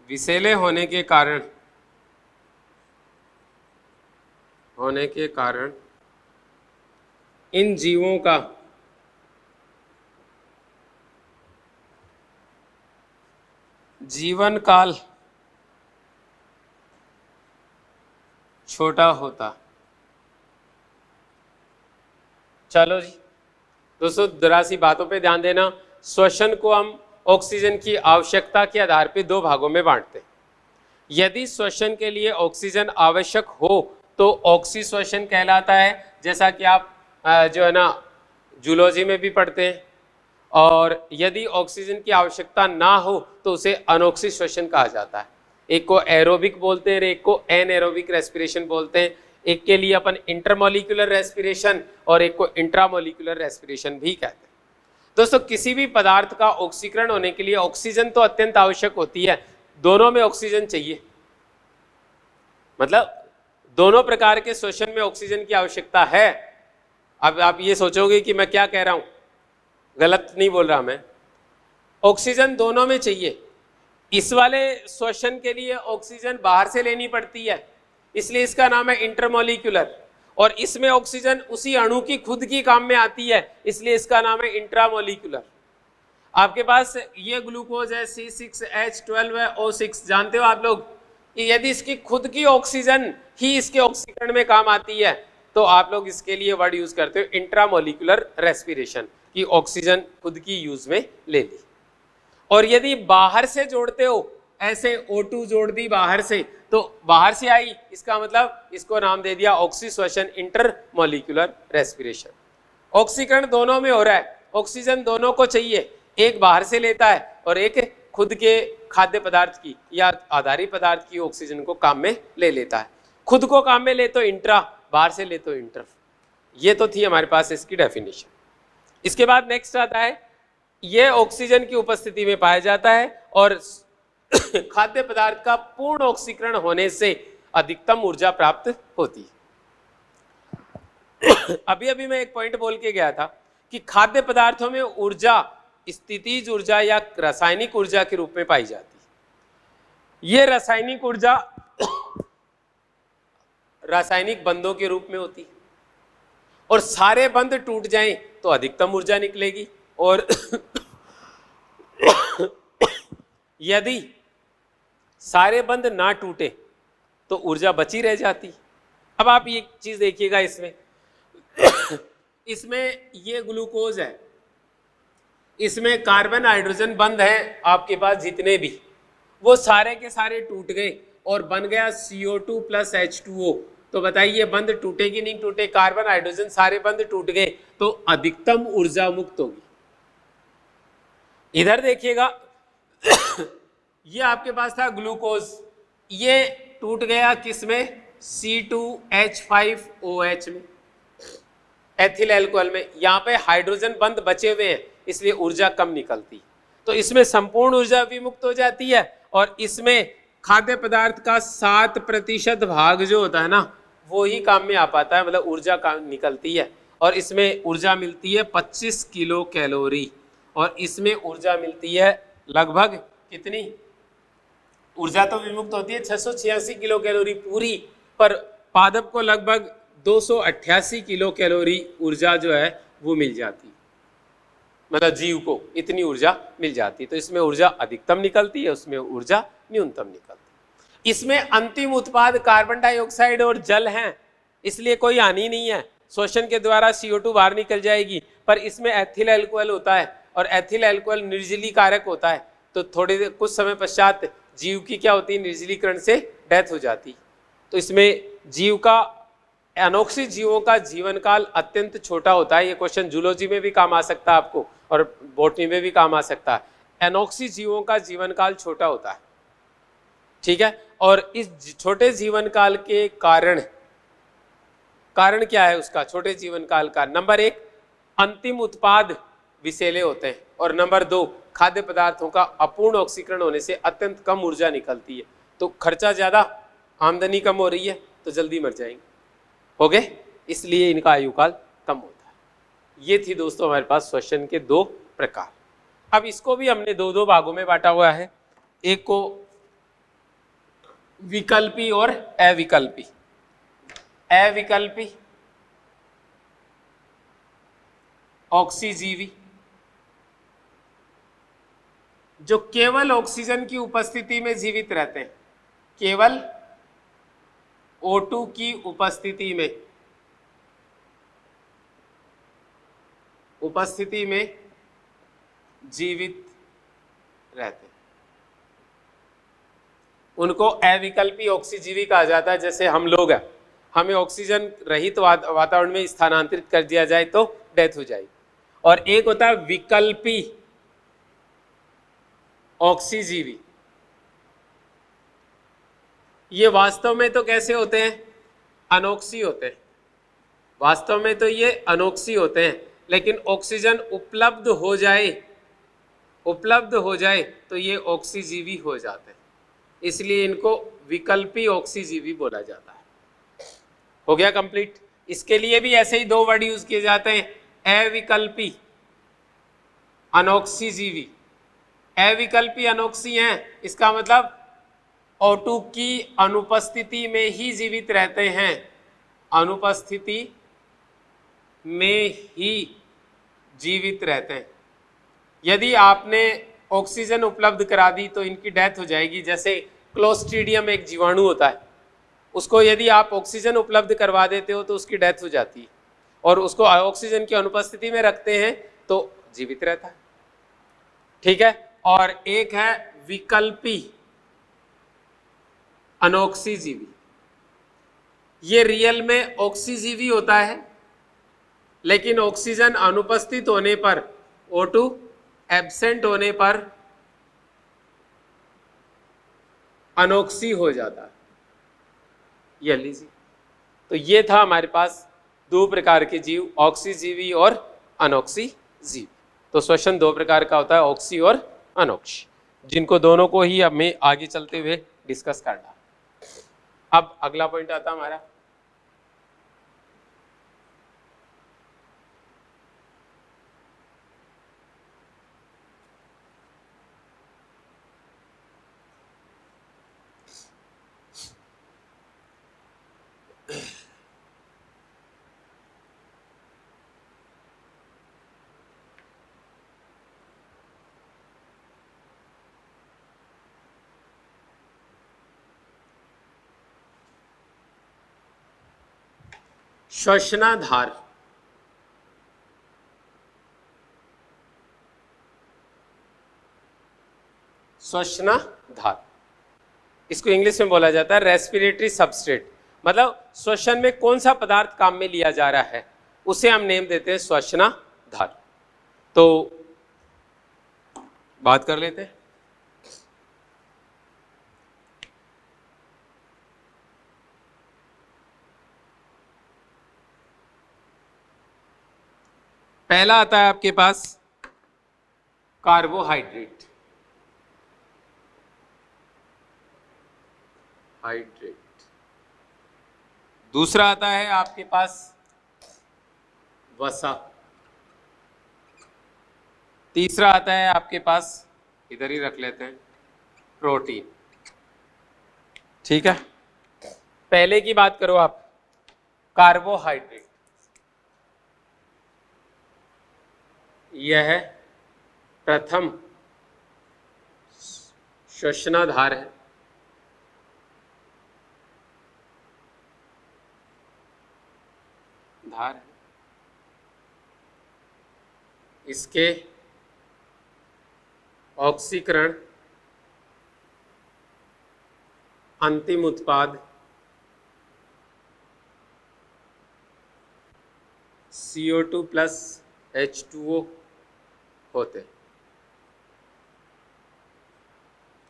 विषैले होने के कारण इन जीवों का जीवन काल छोटा होता। चलो जी दोस्तों, जरा सी बातों पे ध्यान देना। श्वसन को हम ऑक्सीजन की आवश्यकता के आधार पर दो भागों में बांटते हैं। यदि श्वसन के लिए ऑक्सीजन आवश्यक हो तो ऑक्सीश्वसन कहलाता है, जैसा कि आप जो है ना जूलॉजी में भी पढ़ते हैं। और यदि ऑक्सीजन की आवश्यकता ना हो तो उसे अनॉक्सी श्वसन कहा जाता है। एक को एरोबिक बोलते हैं, एक को एनएरोबिक रेस्पिरेशन बोलते हैं। एक के लिए अपन इंटरमोलिकुलर रेस्पिरेशन और एक को इंट्रामोलिकुलर रेस्पिरेशन भी कहते हैं। दोस्तों, किसी भी पदार्थ का ऑक्सीकरण होने के लिए ऑक्सीजन तो अत्यंत आवश्यक होती है, दोनों में ऑक्सीजन चाहिए। मतलब दोनों प्रकार के श्वसन में ऑक्सीजन की आवश्यकता है। अब आप ये सोचोगे कि मैं क्या कह रहा हूं, गलत नहीं बोल रहा मैं। ऑक्सीजन दोनों में चाहिए। इस वाले श्वसन के लिए ऑक्सीजन बाहर से लेनी पड़ती है, इसलिए इसका नाम है इंटरमोलिकुलर। और इसमें ऑक्सीजन उसी अणु की खुद की काम में आती है, इसलिए इसका नाम है इंट्रामोलिकुलर। आपके पास ये ग्लूकोज है C6H12O6, जानते हो आप लोग कि यदि इसकी खुद की ऑक्सीजन ही इसके ऑक्सीकरण में काम आती है तो आप लोग इसके लिए वर्ड यूज करते हो इंट्रामोलिकुलर रेस्पिरेशन, कि ऑक्सीजन खुद की यूज में ले ली। और यदि बाहर से जोड़ते हो, ऐसे O2 जोड़ दी बाहर से, तो बाहर से आई, इसका मतलब इसको नाम दे दिया ऑक्सीश्वसन, इंटरमोलिकुलर रेस्पिरेशन। ऑक्सीकरण दोनों में हो रहा है, ऑक्सीजन दोनों को चाहिए, एक बाहर से लेता है और एक खुद के खाद्य पदार्थ की या आधारी पदार्थ की ऑक्सीजन को काम में ले लेता है। खुद को काम में ले तो इंट्रा, बाहर से ले तो इंटर। ये तो थी हमारे पास इसकी डेफिनेशन। इसके बाद नेक्स्ट आता है, यह ऑक्सीजन की उपस्थिति में पाया जाता है और खाद्य पदार्थ का पूर्ण ऑक्सीकरण होने से अधिकतम ऊर्जा प्राप्त होती है। अभी अभी मैं एक पॉइंट बोल के गया था कि खाद्य पदार्थों में ऊर्जा स्थितिज ऊर्जा या रासायनिक ऊर्जा के रूप में पाई जाती है। यह रासायनिक ऊर्जा रासायनिक बंधों के रूप में होती है, और सारे बंध टूट जाएं तो अधिकतम ऊर्जा निकलेगी, और यदि सारे बंध ना टूटे तो ऊर्जा बची रह जाती। अब आप ये चीज देखिएगा, इसमें ये ग्लूकोज है, इसमें कार्बन हाइड्रोजन बंध हैं आपके पास जितने भी, वो सारे के सारे टूट गए और बन गया CO2 + H2O। तो बताइए बंध टूटे कि नहीं टूटे? कार्बन हाइड्रोजन सारे बंध टूट गए तो अधिकतम ऊर्जा मुक्त होगी। इधर देखिएगा, ये आपके पास था ग्लूकोज, ये टूट गया किसमें? C2H5OH में, एथिल अल्कोहल में। यहाँ पे हाइड्रोजन बंध बचे हुए हैं, इसलिए ऊर्जा कम निकलती। तो इसमें संपूर्ण ऊर्जा भी मुक्त हो जाती है, और इसमें खाद्य पदार्थ का 7% भाग जो होता है ना, वो ही काम में आ पाता है, मतलब ऊर्जा निकलती है। और इसमें ऊर्जा मिलती है 25 किलो कैलोरी, और इसमें ऊर्जा मिलती है लगभग कितनी? ऊर्जा तो विमुक्त होती है 686 किलो कैलोरी पूरी, पर पादप को लगभग 288 किलो कैलोरी ऊर्जा जो है वो मिल जाती, मतलब जीव को इतनी ऊर्जा मिल जाती। तो इसमें ऊर्जा अधिकतम निकलती है, उसमें ऊर्जा न्यूनतम निकलती है। इसमें अंतिम उत्पाद कार्बन डाइऑक्साइड और जल हैं, इसलिए कोई हानि नहीं है। श्वसन के द्वारा CO2 बाहर निकल जाएगी, पर इसमें एथिल अल्कोहल होता है, और एथिल अल्कोहल निर्जलीकारक होता है। तो थोड़े कुछ समय पश्चात जीव की क्या होती है? निर्जलीकरण से डेथ हो जाती। तो इसमें जीव का, अनोक्सी जीवों का जीवन काल अत्यंत छोटा होता है। ये क्वेश्चन जूलॉजी में भी काम आ सकता है आपको, और बॉटनी में भी काम आ सकता है। एनोक्सी जीवों का जीवन काल छोटा होता है, ठीक है। और इस छोटे जीवन काल के कारण क्या है उसका छोटे जीवन काल का? नंबर 1, अंतिम उत्पाद विषैले होते हैं, और नंबर 2, खाद्य पदार्थों का अपूर्ण ऑक्सीकरण होने से अत्यंत कम ऊर्जा निकलती है। तो खर्चा ज्यादा, आमदनी कम हो रही है, तो जल्दी मर जाएंगे, हो गए, इसलिए इनका आयु काल कम होता है। ये थी दोस्तों हमारे पास श्वसन के 2 प्रकार। अब इसको भी हमने 2 भागों में बांटा हुआ है, एक को विकल्पी और अविकल्पी। अविकल्पी ऑक्सीजीवी, जो केवल ऑक्सीजन की उपस्थिति में जीवित रहते हैं, केवल O2 की उपस्थिति में जीवित रहते हैं। उनको अविकल्पी ऑक्सीजीवी कहा जाता है। जैसे हम लोग हैं, हमें ऑक्सीजन रहित वातावरण में स्थानांतरित कर दिया जाए तो डेथ हो जाएगी। और एक होता है विकल्पी ऑक्सीजीवी। ये वास्तव में तो कैसे होते हैं? अनोक्सी होते हैं। वास्तव में तो ये अनोक्सी होते हैं, लेकिन ऑक्सीजन उपलब्ध हो जाए तो ये ऑक्सीजीवी हो जाते हैं, इसलिए इनको विकल्पी ऑक्सीजीवी बोला जाता है। हो गया कंप्लीट। इसके लिए भी ऐसे ही दो वर्ड यूज किए जाते हैं, अविकल्पी अनोक्सीजीवी। अविकल्पी अनोक्सी हैं, इसका मतलब O2 की अनुपस्थिति में ही जीवित रहते हैं, अनुपस्थिति में ही जीवित रहते हैं। यदि आपने ऑक्सीजन उपलब्ध करा दी तो इनकी डेथ हो जाएगी। जैसे क्लोस्ट्रीडियम एक जीवाणु होता है, उसको यदि आप ऑक्सीजन उपलब्ध करवा देते हो तो उसकी डेथ हो जाती है, और उसको ऑक्सीजन की अनुपस्थिति में रखते हैं तो जीवित रहता है। ठीक है। और एक है विकल्पी अनोक्सीजीवी। ये रियल में ऑक्सीजीवी होता है, लेकिन ऑक्सीजन अनुपस्थित होने पर, O2 एब्सेंट होने पर अनोक्सी हो जाता है। ये लीजिए, तो ये था हमारे पास दो प्रकार के जीव, ऑक्सीजीवी और अनोक्सीजीवी। तो श्वसन दो प्रकार का होता है, ऑक्सी और अनोक्सी, जिनको दोनों को ही अब मैं आगे चलते हुए डिस्कस करना। अब अगला पॉइंट आता हमारा श्वसनाधार। श्वसनाधार, इसको इंग्लिश में बोला जाता है रेस्पिरेटरी सबस्ट्रेट। मतलब श्वसन में कौन सा पदार्थ काम में लिया जा रहा है, उसे हम नेम देते हैं श्वसनाधार। तो बात कर लेते हैं। पहला आता है आपके पास कार्बोहाइड्रेट। दूसरा आता है आपके पास वसा। तीसरा आता है आपके पास, इधर ही रख लेते हैं, प्रोटीन। ठीक है। पहले की बात करो आप, कार्बोहाइड्रेट। यह प्रथम श्वसनाधार है। इसके ऑक्सीकरण अंतिम उत्पाद CO2 प्लस H2O होते।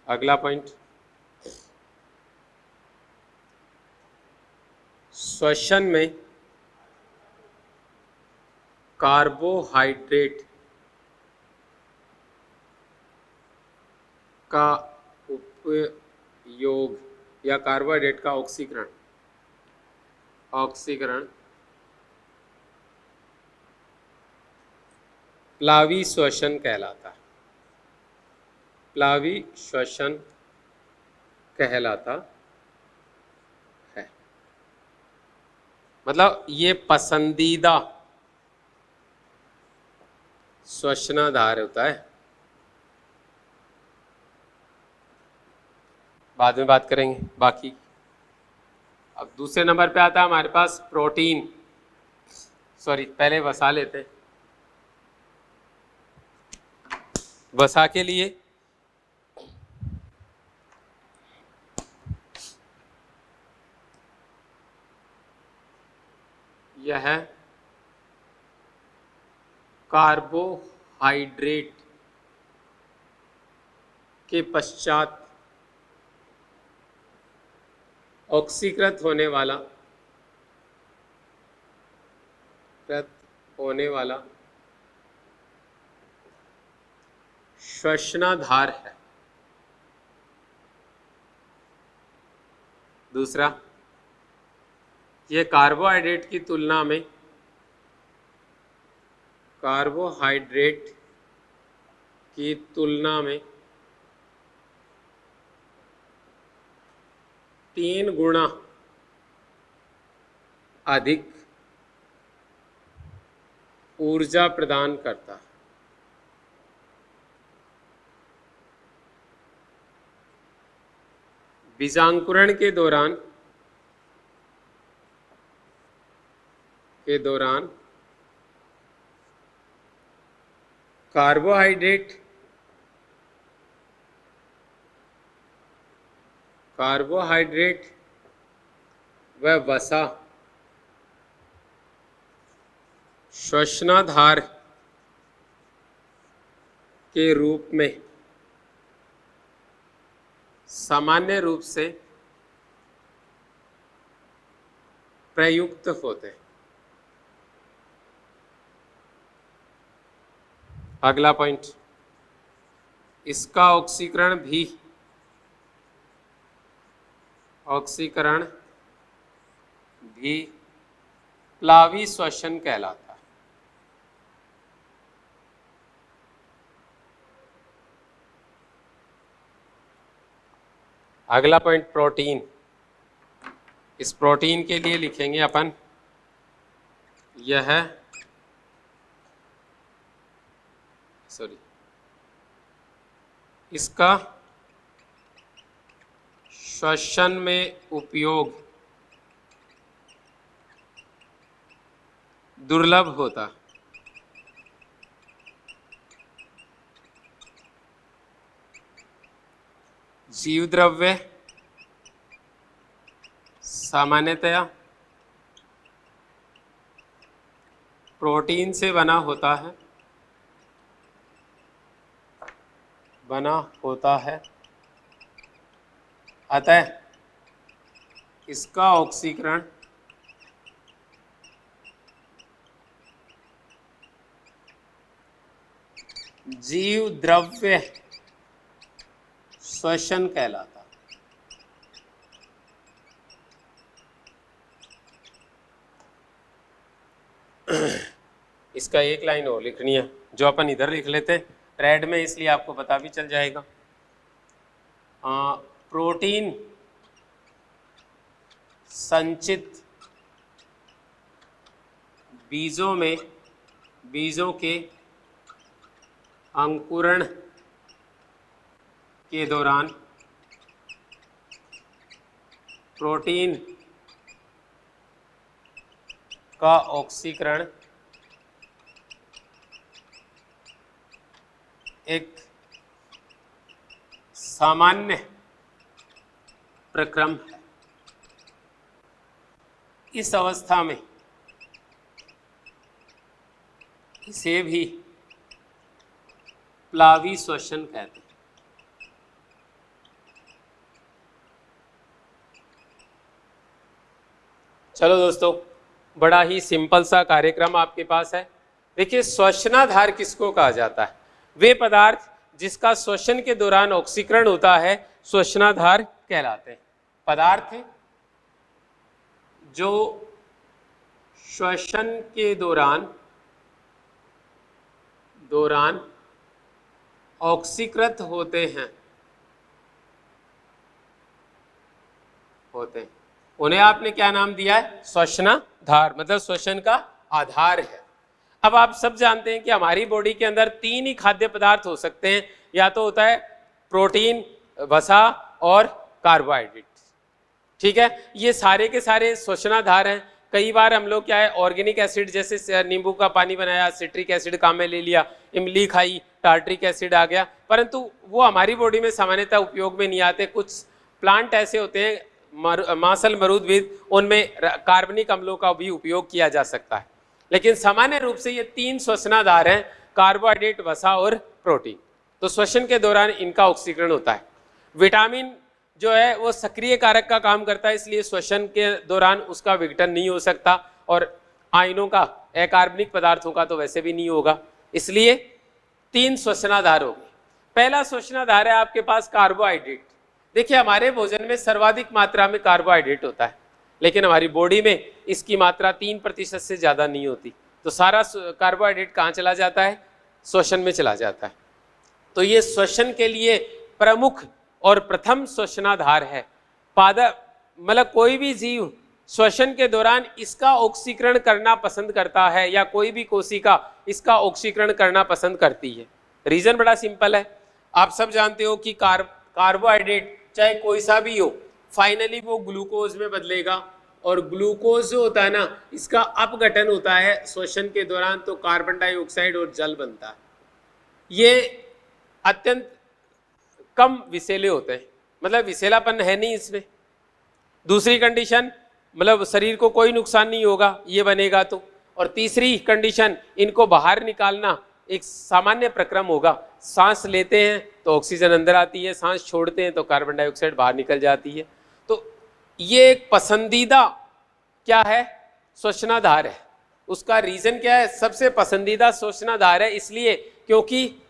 अगला पॉइंट, श्वसन में कार्बोहाइड्रेट का उपयोग या कार्बोहाइड्रेट का ऑक्सीकरण प्लावी श्वसन कहलाता है। प्लावी श्वसन कहलाता है। मतलब ये पसंदीदा श्वसनाधार होता है। बाद में बात करेंगे बाकी। अब दूसरे नंबर पे आता है हमारे पास प्रोटीन। सॉरी, पहले वसा लेते हैं। वसा के लिए कार्बोहाइड्रेट के पश्चात ऑक्सीकृत होने वाला श्वसनाधार है। दूसरा, यह कार्बोहाइड्रेट की तुलना में तीन गुना अधिक ऊर्जा प्रदान करता है। बीजांकुरण के दौरान कार्बोहाइड्रेट व वसा श्वसनाधार के रूप में सामान्य रूप से प्रयुक्त होते हैं। अगला पॉइंट, इसका ऑक्सीकरण भी प्लावी श्वसन कहलाता है। अगला पॉइंट, प्रोटीन। इस प्रोटीन के लिए लिखेंगे अपन, इसका श्वसन में उपयोग दुर्लभ होता। जीवद्रव्य सामान्यतया प्रोटीन से बना होता है, अतः इसका ऑक्सीकरण जीव द्रव्य श्वसन कहलाता। इसका एक लाइन और लिखनी है, जो अपन इधर लिख लेते हैं रेड में, इसलिए आपको पता भी चल जाएगा। प्रोटीन संचित बीजों के अंकुरण के दौरान प्रोटीन का ऑक्सीकरण एक सामान्य प्रक्रम है। इस अवस्था में इसे भी प्लावी श्वसन कहते हैं। चलो दोस्तों, बड़ा ही सिंपल सा कार्यक्रम आपके पास है। देखिए, श्वसनाधार किसको कहा जाता है? वे पदार्थ जिसका श्वसन के दौरान ऑक्सीकरण होता है श्वसनाधार कहलाते हैं। पदार्थ जो श्वसन के दौरान ऑक्सीकृत होते हैं उन्हें आपने क्या नाम दिया है? श्वसनाधार, मतलब श्वसन का आधार है। अब आप सब जानते हैं कि हमारी बॉडी के अंदर तीन ही खाद्य पदार्थ हो सकते हैं, या तो होता है प्रोटीन, वसा और कार्बोहाइड्रेट। ठीक है, ये सारे के सारे श्वसनाधार हैं। कई बार हम लोग क्या है, ऑर्गेनिक एसिड जैसे नींबू का पानी बनाया, सिट्रिक एसिड काम में ले लिया, इमली खाई, टार्ट्रिक एसिड आ गया, परंतु वो हमारी बॉडी में सामान्यतः उपयोग में नहीं आते। कुछ प्लांट ऐसे होते हैं, मासल मरूदविद, उनमें कार्बनिक अम्लों का भी उपयोग किया जा सकता है। लेकिन सामान्य रूप से ये 3 श्वसनाधार हैं, कार्बोहाइड्रेट, वसा और प्रोटीन। तो श्वसन के दौरान इनका ऑक्सीकरण होता है। विटामिन जो है वो सक्रिय कारक का काम करता है, इसलिए श्वसन के दौरान उसका विघटन नहीं हो सकता, और आयनों का, अकार्बनिक पदार्थों का तो वैसे भी नहीं होगा, इसलिए 3 श्वसनाधार हो गए। पहला श्वसनाधार है आपके पास कार्बोहाइड्रेट। देखिए हमारे भोजन में सर्वाधिक मात्रा में कार्बोहाइड्रेट होता है, लेकिन हमारी बॉडी में इसकी मात्रा 3% से ज़्यादा नहीं होती। तो सारा कार्बोहाइड्रेट कहाँ चला जाता है? श्वसन में चला जाता है। तो ये श्वसन के लिए प्रमुख और प्रथम श्वसनाधार है। पादप मतलब कोई भी जीव श्वसन के दौरान इसका ऑक्सीकरण करना पसंद करता है, या कोई भी कोशिका इसका ऑक्सीकरण करना पसंद करती है। रीजन बड़ा सिंपल है, आप सब जानते हो कि कार्बोहाइड्रेट चाहे कोई सा भी हो, फाइनली वो ग्लूकोज में बदलेगा, और ग्लूकोज जो होता है ना, इसका अपघटन होता है श्वसन के दौरान, तो कार्बन डाइऑक्साइड और जल बनता है। ये अत्यंत कम विषैले होते हैं, मतलब विषैलापन है नहीं इसमें। दूसरी कंडीशन, मतलब शरीर को कोई नुकसान नहीं होगा ये बनेगा तो। और तीसरी कंडीशन, इनको बाहर निकालना एक सामान्य प्रक्रम होगा। सांस लेते हैं तो ऑक्सीजन अंदर आती है, सांस छोड़ते हैं तो कार्बन डाइऑक्साइड बाहर निकल जाती है। तो ये एक पसंदीदा क्या है? श्वसनाधार है। उसका रीजन क्या है? सबसे पसंदीदा श्वसनाधार है इसलिए क्योंकि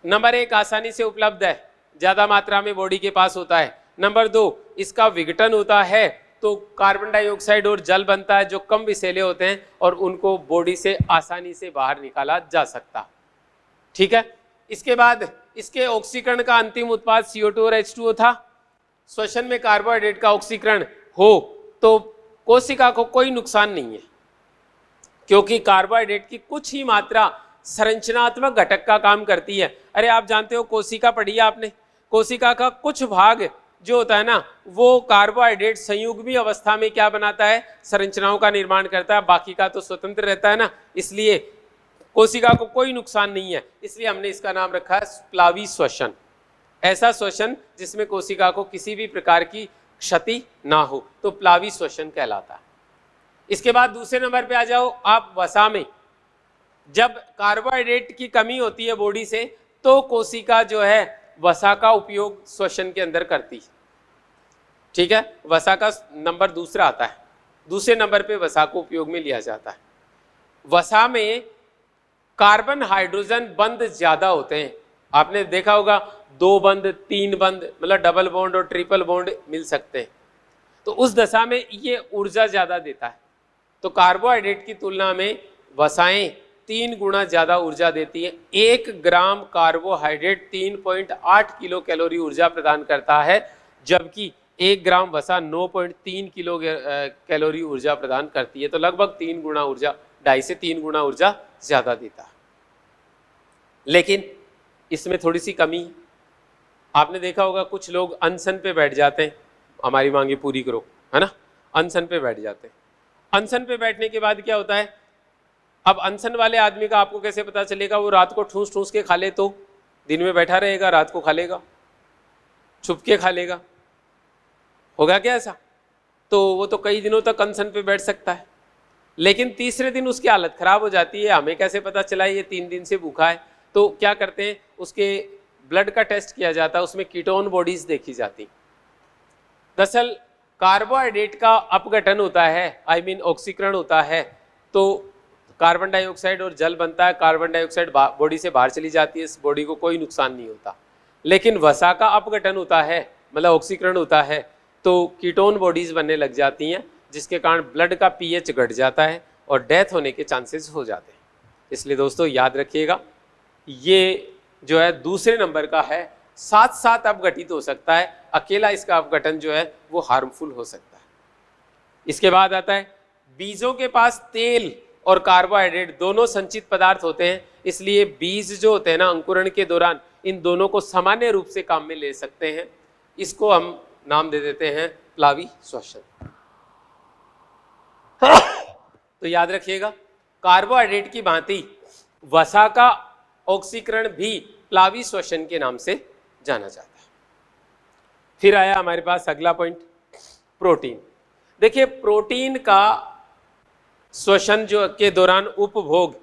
नंबर 1 आसानी से उपलब्ध है, ज्यादा मात्रा में बॉडी के पास होता है। नंबर 2 इसका विघटन होता है, तो कार्बन डाइऑक्साइड और जल बनता है जो कम विषैले होते हैं, और उनको बॉडी से आसानी से बाहर निकाला जा सकता। ठीक है, इसके बाद इसके ऑक्सीकरण का अंतिम उत्पाद CO2 और H2O था। श्वसन में कार्बोहाइड्रेट का ऑक्सीकरण हो तो कोशिका को कोई नुकसान नहीं है, क्योंकि कार्बोहाइड्रेट की कुछ ही मात्रा संरचनात्मक घटक का काम करती है। अरे आप जानते हो, कोशिका पढ़ी है आपने, कोशिका का कुछ भाग जो होता है ना, वो कार्बोहाइड्रेट संयुग्मी अवस्था में क्या बनाता है? संरचनाओं का निर्माण करता है, बाकी का तो स्वतंत्र रहता है ना, इसलिए कोशिका को कोई नुकसान नहीं है। इसलिए हमने इसका नाम रखा है प्लावी श्वसन। ऐसा श्वसन जिसमें कोशिका को किसी भी प्रकार की क्षति ना हो, तो प्लावी श्वसन कहलाता है। इसके बाद दूसरे नंबर पे आ जाओ आप, वसा में। जब कार्बोहाइड्रेट की कमी होती है बॉडी से, तो कोशिका जो है वसा का उपयोग श्वसन के अंदर करती है। ठीक है, वसा का नंबर दूसरा आता है, दूसरे नंबर पे वसा को उपयोग में लिया जाता है। वसा में कार्बन हाइड्रोजन बंध ज्यादा होते हैं। आपने देखा होगा 2 बंध 3 बंध, मतलब डबल बॉन्ड और ट्रिपल बॉन्ड मिल सकते हैं। तो उस दशा में ये ऊर्जा ज्यादा देता है। तो कार्बोहाइड्रेट की तुलना में वसाएं 3 गुना ज्यादा ऊर्जा देती है। 1 ग्राम कार्बोहाइड्रेट 3.8 किलो कैलोरी ऊर्जा प्रदान करता है, जबकि 1 ग्राम वसा 9.3 किलो कैलोरी ऊर्जा प्रदान करती है। तो लगभग 3 गुना ऊर्जा, 2.5 से 3 गुना ऊर्जा ज्यादा देता है। लेकिन इसमें थोड़ी सी कमी है। आपने देखा होगा कुछ लोग अनशन पे बैठ जाते हैं, हमारी मांगे पूरी करो, है ना, अनशन पे बैठ जाते हैं। अनशन पे बैठने के बाद क्या होता है? अब अनशन वाले आदमी का आपको कैसे पता चलेगा? वो रात को ठूस ठूस के खा ले तो दिन में बैठा रहेगा, रात को खा लेगा, छुप के खा लेगा, होगा क्या ऐसा? तो वो तो कई दिनों तक अनशन पे बैठ सकता है, लेकिन तीसरे दिन उसकी हालत खराब हो जाती है। हमें कैसे पता चला ये 3 दिन से भूखा है? तो क्या करते हैं, उसके ब्लड का टेस्ट किया जाता है, उसमें कीटोन बॉडीज देखी जाती। दरअसल कार्बोहाइड्रेट का अपघटन होता है, ऑक्सीकरण होता है, तो कार्बन डाइऑक्साइड और जल बनता है, कार्बन डाइऑक्साइड बॉडी से बाहर चली जाती है, इस बॉडी को कोई नुकसान नहीं होता। लेकिन वसा का अपघटन होता है, मतलब ऑक्सीकरण होता है, तो कीटोन बॉडीज बनने लग जाती हैं, जिसके कारण ब्लड का पीएच घट जाता है और डेथ होने के चांसेस हो जाते हैं। इसलिए दोस्तों याद रखिएगा, ये जो है दूसरे नंबर का है, साथ साथ अपघटित हो सकता है, अकेला इसका अपघटन जो है वो हार्मफुल हो सकता है। इसके बाद आता है, बीजों के पास तेल और कार्बोहाइड्रेट दोनों संचित पदार्थ होते हैं, इसलिए बीज जो होते हैं ना, अंकुरण के दौरान इन दोनों को सामान्य रूप से काम में ले सकते हैं। इसको हम नाम दे देते हैं प्लावी श्वसन। तो याद रखिएगा, कार्बोहाइड्रेट की भांति वसा का ऑक्सीकरण भी प्लावी श्वसन के नाम से जाना जाता है। फिर आया हमारे पास अगला पॉइंट, प्रोटीन। देखिए प्रोटीन का श्वसन जो के दौरान उपभोग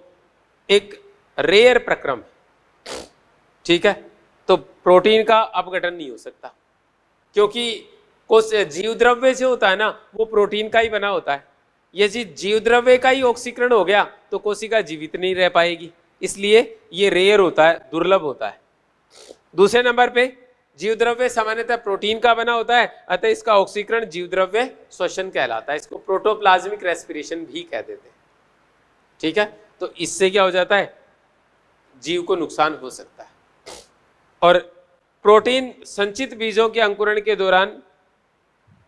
एक रेयर प्रक्रम है, ठीक है। तो प्रोटीन का अपघटन नहीं हो सकता, क्योंकि कुछ जीव द्रव्य जो होता है ना वो प्रोटीन का ही बना होता है। यदि जीव द्रव्य का ही ऑक्सीकरण हो गया तो कोशिका जीवित नहीं रह पाएगी, इसलिए ये रेयर होता है, दुर्लभ होता है। दूसरे नंबर पे जीव द्रव्य सामान्यतः प्रोटीन का बना होता है, अतः इसका ऑक्सीकरण जीव द्रव्य श्वसन कहलाता है। इसको प्रोटोप्लाज्मिक रेस्पिरेशन भी कह देते हैं, ठीक है। तो इससे क्या हो जाता है, जीव को नुकसान हो सकता है। और प्रोटीन संचित बीजों के अंकुरण के दौरान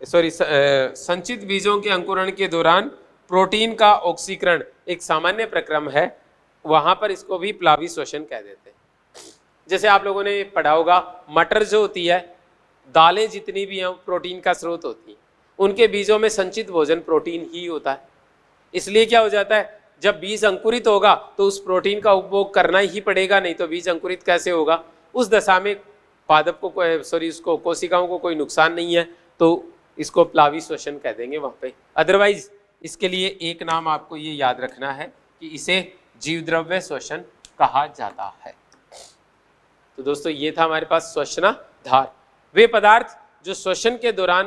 संचित बीजों के अंकुरण के दौरान प्रोटीन का ऑक्सीकरण एक सामान्य प्रक्रम है, वहां पर इसको भी प्लावी श्वसन कह देते हैं। जैसे आप लोगों ने पढ़ा होगा, मटर जो होती है, दालें जितनी भी हैं प्रोटीन का स्रोत होती हैं, उनके बीजों में संचित भोजन प्रोटीन ही होता है। इसलिए क्या हो जाता है, जब बीज अंकुरित होगा तो उस प्रोटीन का उपभोग करना ही पड़ेगा, नहीं तो बीज अंकुरित कैसे होगा। उस दशा में पादप को उसको कोशिकाओं को कोई नुकसान नहीं है, तो इसको प्लावी श्वसन कह देंगे वहां पे। अदरवाइज इसके लिए एक नाम आपको ये याद रखना है कि इसे जीव द्रव्य श्वसन कहा जाता है। तो दोस्तों ये था हमारे पास श्वसनाधार, वे पदार्थ जो श्वसन के दौरान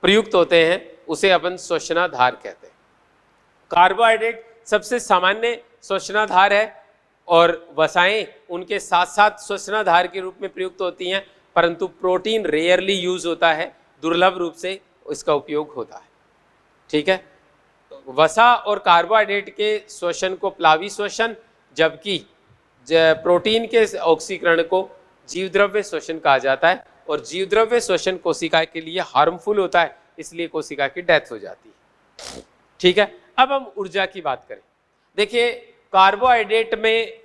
प्रयुक्त होते हैं उसे अपन श्वसनाधार कहते हैं। कार्बोहाइड्रेट सबसे सामान्य श्वसनाधार है और वसाएं उनके साथ साथ श्वसनाधार के रूप में प्रयुक्त होती हैं, परंतु प्रोटीन रेयरली यूज होता है, दुर्लभ रूप से इसका उपयोग होता है, ठीक है। वसा और कार्बोहाइड्रेट के श्वसन को प्लावी श्वसन, जबकि प्रोटीन के ऑक्सीकरण को जीवद्रव्य श्वसन कहा जाता है। और जीवद्रव्य श्वसन कोशिका के लिए हार्मफुल होता है, इसलिए कोशिका की डेथ हो जाती है, ठीक है। अब हम ऊर्जा की बात करें। देखिए, कार्बोहाइड्रेट में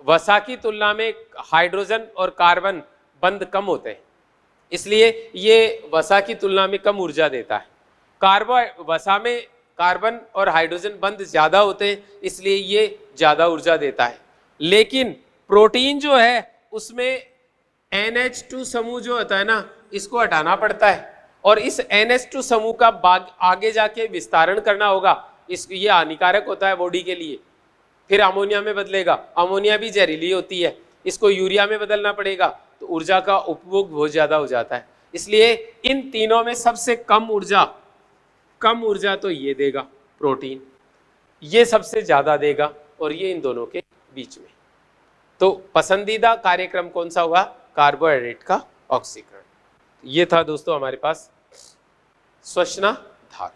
वसा की तुलना में हाइड्रोजन और कार्बन बंध कम होते हैं, इसलिए ये वसा की तुलना में कम ऊर्जा देता है। वसा में कार्बन और हाइड्रोजन बंध ज्यादा होते हैं, इसलिए ये ज्यादा ऊर्जा देता है। लेकिन प्रोटीन जो है उसमें NH2 समूह जो होता है ना, इसको हटाना पड़ता है, और इस NH2 समूह का आगे जाके विस्तारण करना होगा। ये हानिकारक होता है बॉडी के लिए, फिर अमोनिया में बदलेगा, अमोनिया भी जहरीली होती है, इसको यूरिया में बदलना पड़ेगा, तो ऊर्जा का उपभोग बहुत ज्यादा हो जाता है। इसलिए इन तीनों में सबसे कम ऊर्जा तो ये देगा प्रोटीन, ये सबसे ज्यादा देगा, और ये इन दोनों के बीच में। तो पसंदीदा कार्यक्रम कौन सा हुआ, कार्बोहाइड्रेट का ऑक्सीकरण। ये था दोस्तों हमारे पास श्वसनाधार।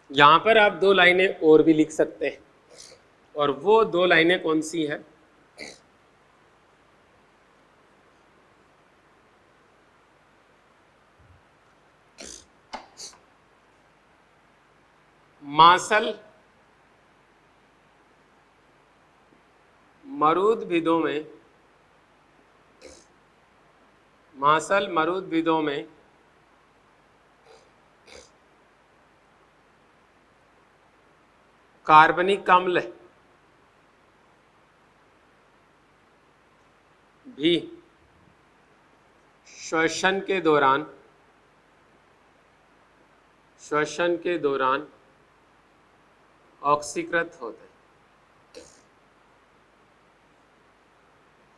यहाँ पर आप 2 लाइनें और भी लिख सकते हैं, और वो 2 लाइनें कौन सी हैं, मांसल मरुद भिदों में कार्बनिक अम्ल भी श्वसन के दौरान ऑक्सीकृत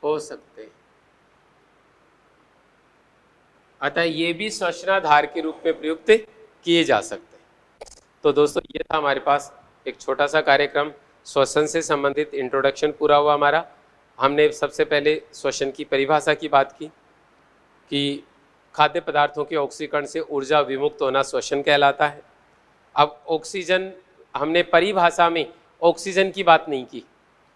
हो सकते हैं, अतः ये भी श्वसनाधार के रूप में प्रयुक्त किए जा सकते हैं। तो दोस्तों ये था हमारे पास एक छोटा सा कार्यक्रम, श्वसन से संबंधित इंट्रोडक्शन पूरा हुआ हमारा। हमने सबसे पहले श्वसन की परिभाषा की बात की कि खाद्य पदार्थों के ऑक्सीकरण से ऊर्जा विमुक्त होना श्वसन कहलाता है। अब ऑक्सीजन, हमने परिभाषा में ऑक्सीजन की बात नहीं की,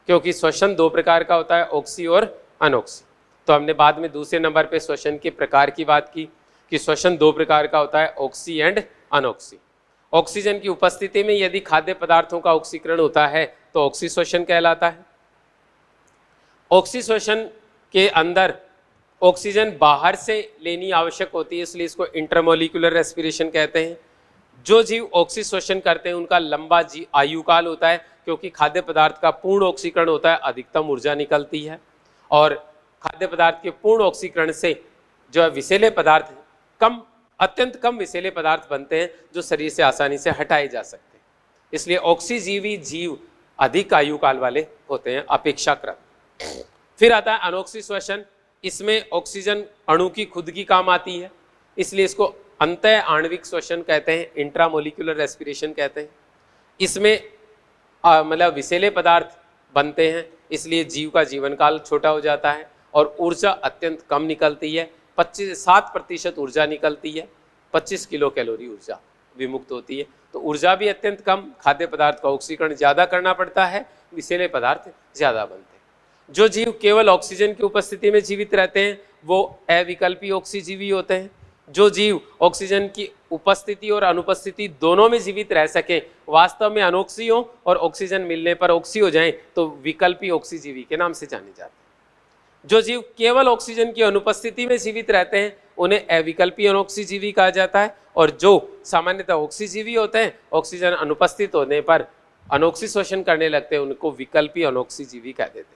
क्योंकि श्वसन 2 प्रकार का होता है, ऑक्सी और अनऑक्सी। तो हमने बाद में दूसरे नंबर पे श्वसन के प्रकार की बात की कि श्वसन 2 प्रकार का होता है, ऑक्सी एंड अनऑक्सी। ऑक्सीजन की उपस्थिति में यदि खाद्य पदार्थों का ऑक्सीकरण होता है तो ऑक्सीश्वसन कहलाता है। ऑक्सीश्वसन के अंदर ऑक्सीजन बाहर से लेनी आवश्यक होती है, इसलिए इसको इंटरमोलिकुलर रेस्पिरेशन कहते हैं। जो जीव ऑक्सीश्वसन करते हैं उनका लंबा आयुकाल होता है, क्योंकि खाद्य पदार्थ का पूर्ण ऑक्सीकरण होता है, अधिकतम ऊर्जा निकलती है। और खाद्य पदार्थ के पूर्ण ऑक्सीकरण से जो है विषैले पदार्थ अत्यंत कम विषैले पदार्थ बनते हैं जो शरीर से आसानी से हटाए जा सकते हैं। इसलिए ऑक्सीजीवी जीव अधिक आयुकाल वाले होते हैं अपेक्षाकृत। फिर आता है अनॉक्सीश्वसन। इसमें ऑक्सीजन अणु की खुद की काम आती है, इसलिए इसको अंतः आणविक श्वसन कहते हैं, इंट्रामोलिकुलर रेस्पिरेशन कहते हैं। इसमें मतलब विषैले पदार्थ बनते हैं, इसलिए जीव का जीवन काल छोटा हो जाता है और ऊर्जा अत्यंत कम निकलती है। 7% ऊर्जा निकलती है, 25 किलो कैलोरी ऊर्जा विमुक्त होती है। तो ऊर्जा भी अत्यंत कम, खाद्य पदार्थ का ऑक्सीकरण ज़्यादा करना पड़ता है, विषैले पदार्थ ज़्यादा बनते हैं। जो जीव केवल ऑक्सीजन की उपस्थिति में जीवित रहते हैं वो अविकल्पी ऑक्सीजीवी होते हैं। जो जीव ऑक्सीजन की उपस्थिति और अनुपस्थिति दोनों में जीवित रह सके, वास्तव में अनोक्सी हो और ऑक्सीजन मिलने पर ऑक्सी हो जाएं, तो विकल्पी ऑक्सीजीवी के नाम से जाने जाते हैं। जो जीव केवल ऑक्सीजन की अनुपस्थिति में जीवित रहते हैं उन्हें अविकल्पी अनोक्सीजीवी कहा जाता है, और जो सामान्यतः ऑक्सीजीवी होते हैं ऑक्सीजन अनुपस्थित होने पर अनोक्सी श्वसन करने लगते हैं, उनको विकल्पी अनोक्सीजीवी कह देते हैं।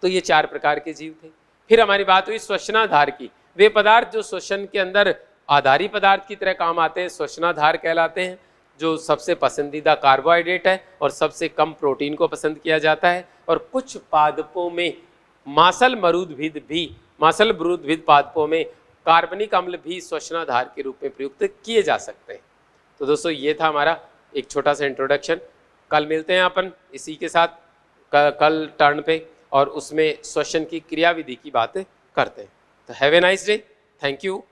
तो ये 4 प्रकार के जीव थे। फिर हमारी बात हुई श्वसनाधार की। वे पदार्थ जो श्वसन के अंदर आधारी पदार्थ की तरह काम आते हैं श्वसनाधार कहलाते हैं। जो सबसे पसंदीदा कार्बोहाइड्रेट है और सबसे कम प्रोटीन को पसंद किया जाता है। और कुछ पादपों में मांसल मरूदभिद पादपों में कार्बनिक अम्ल भी श्वसनाधार के रूप में प्रयुक्त किए जा सकते हैं। तो दोस्तों ये था हमारा एक छोटा सा इंट्रोडक्शन। कल मिलते हैं अपन इसी के साथ कल टर्न पे, और उसमें श्वसन की क्रियाविधि की बात करते हैं। तो have a nice day, thank you.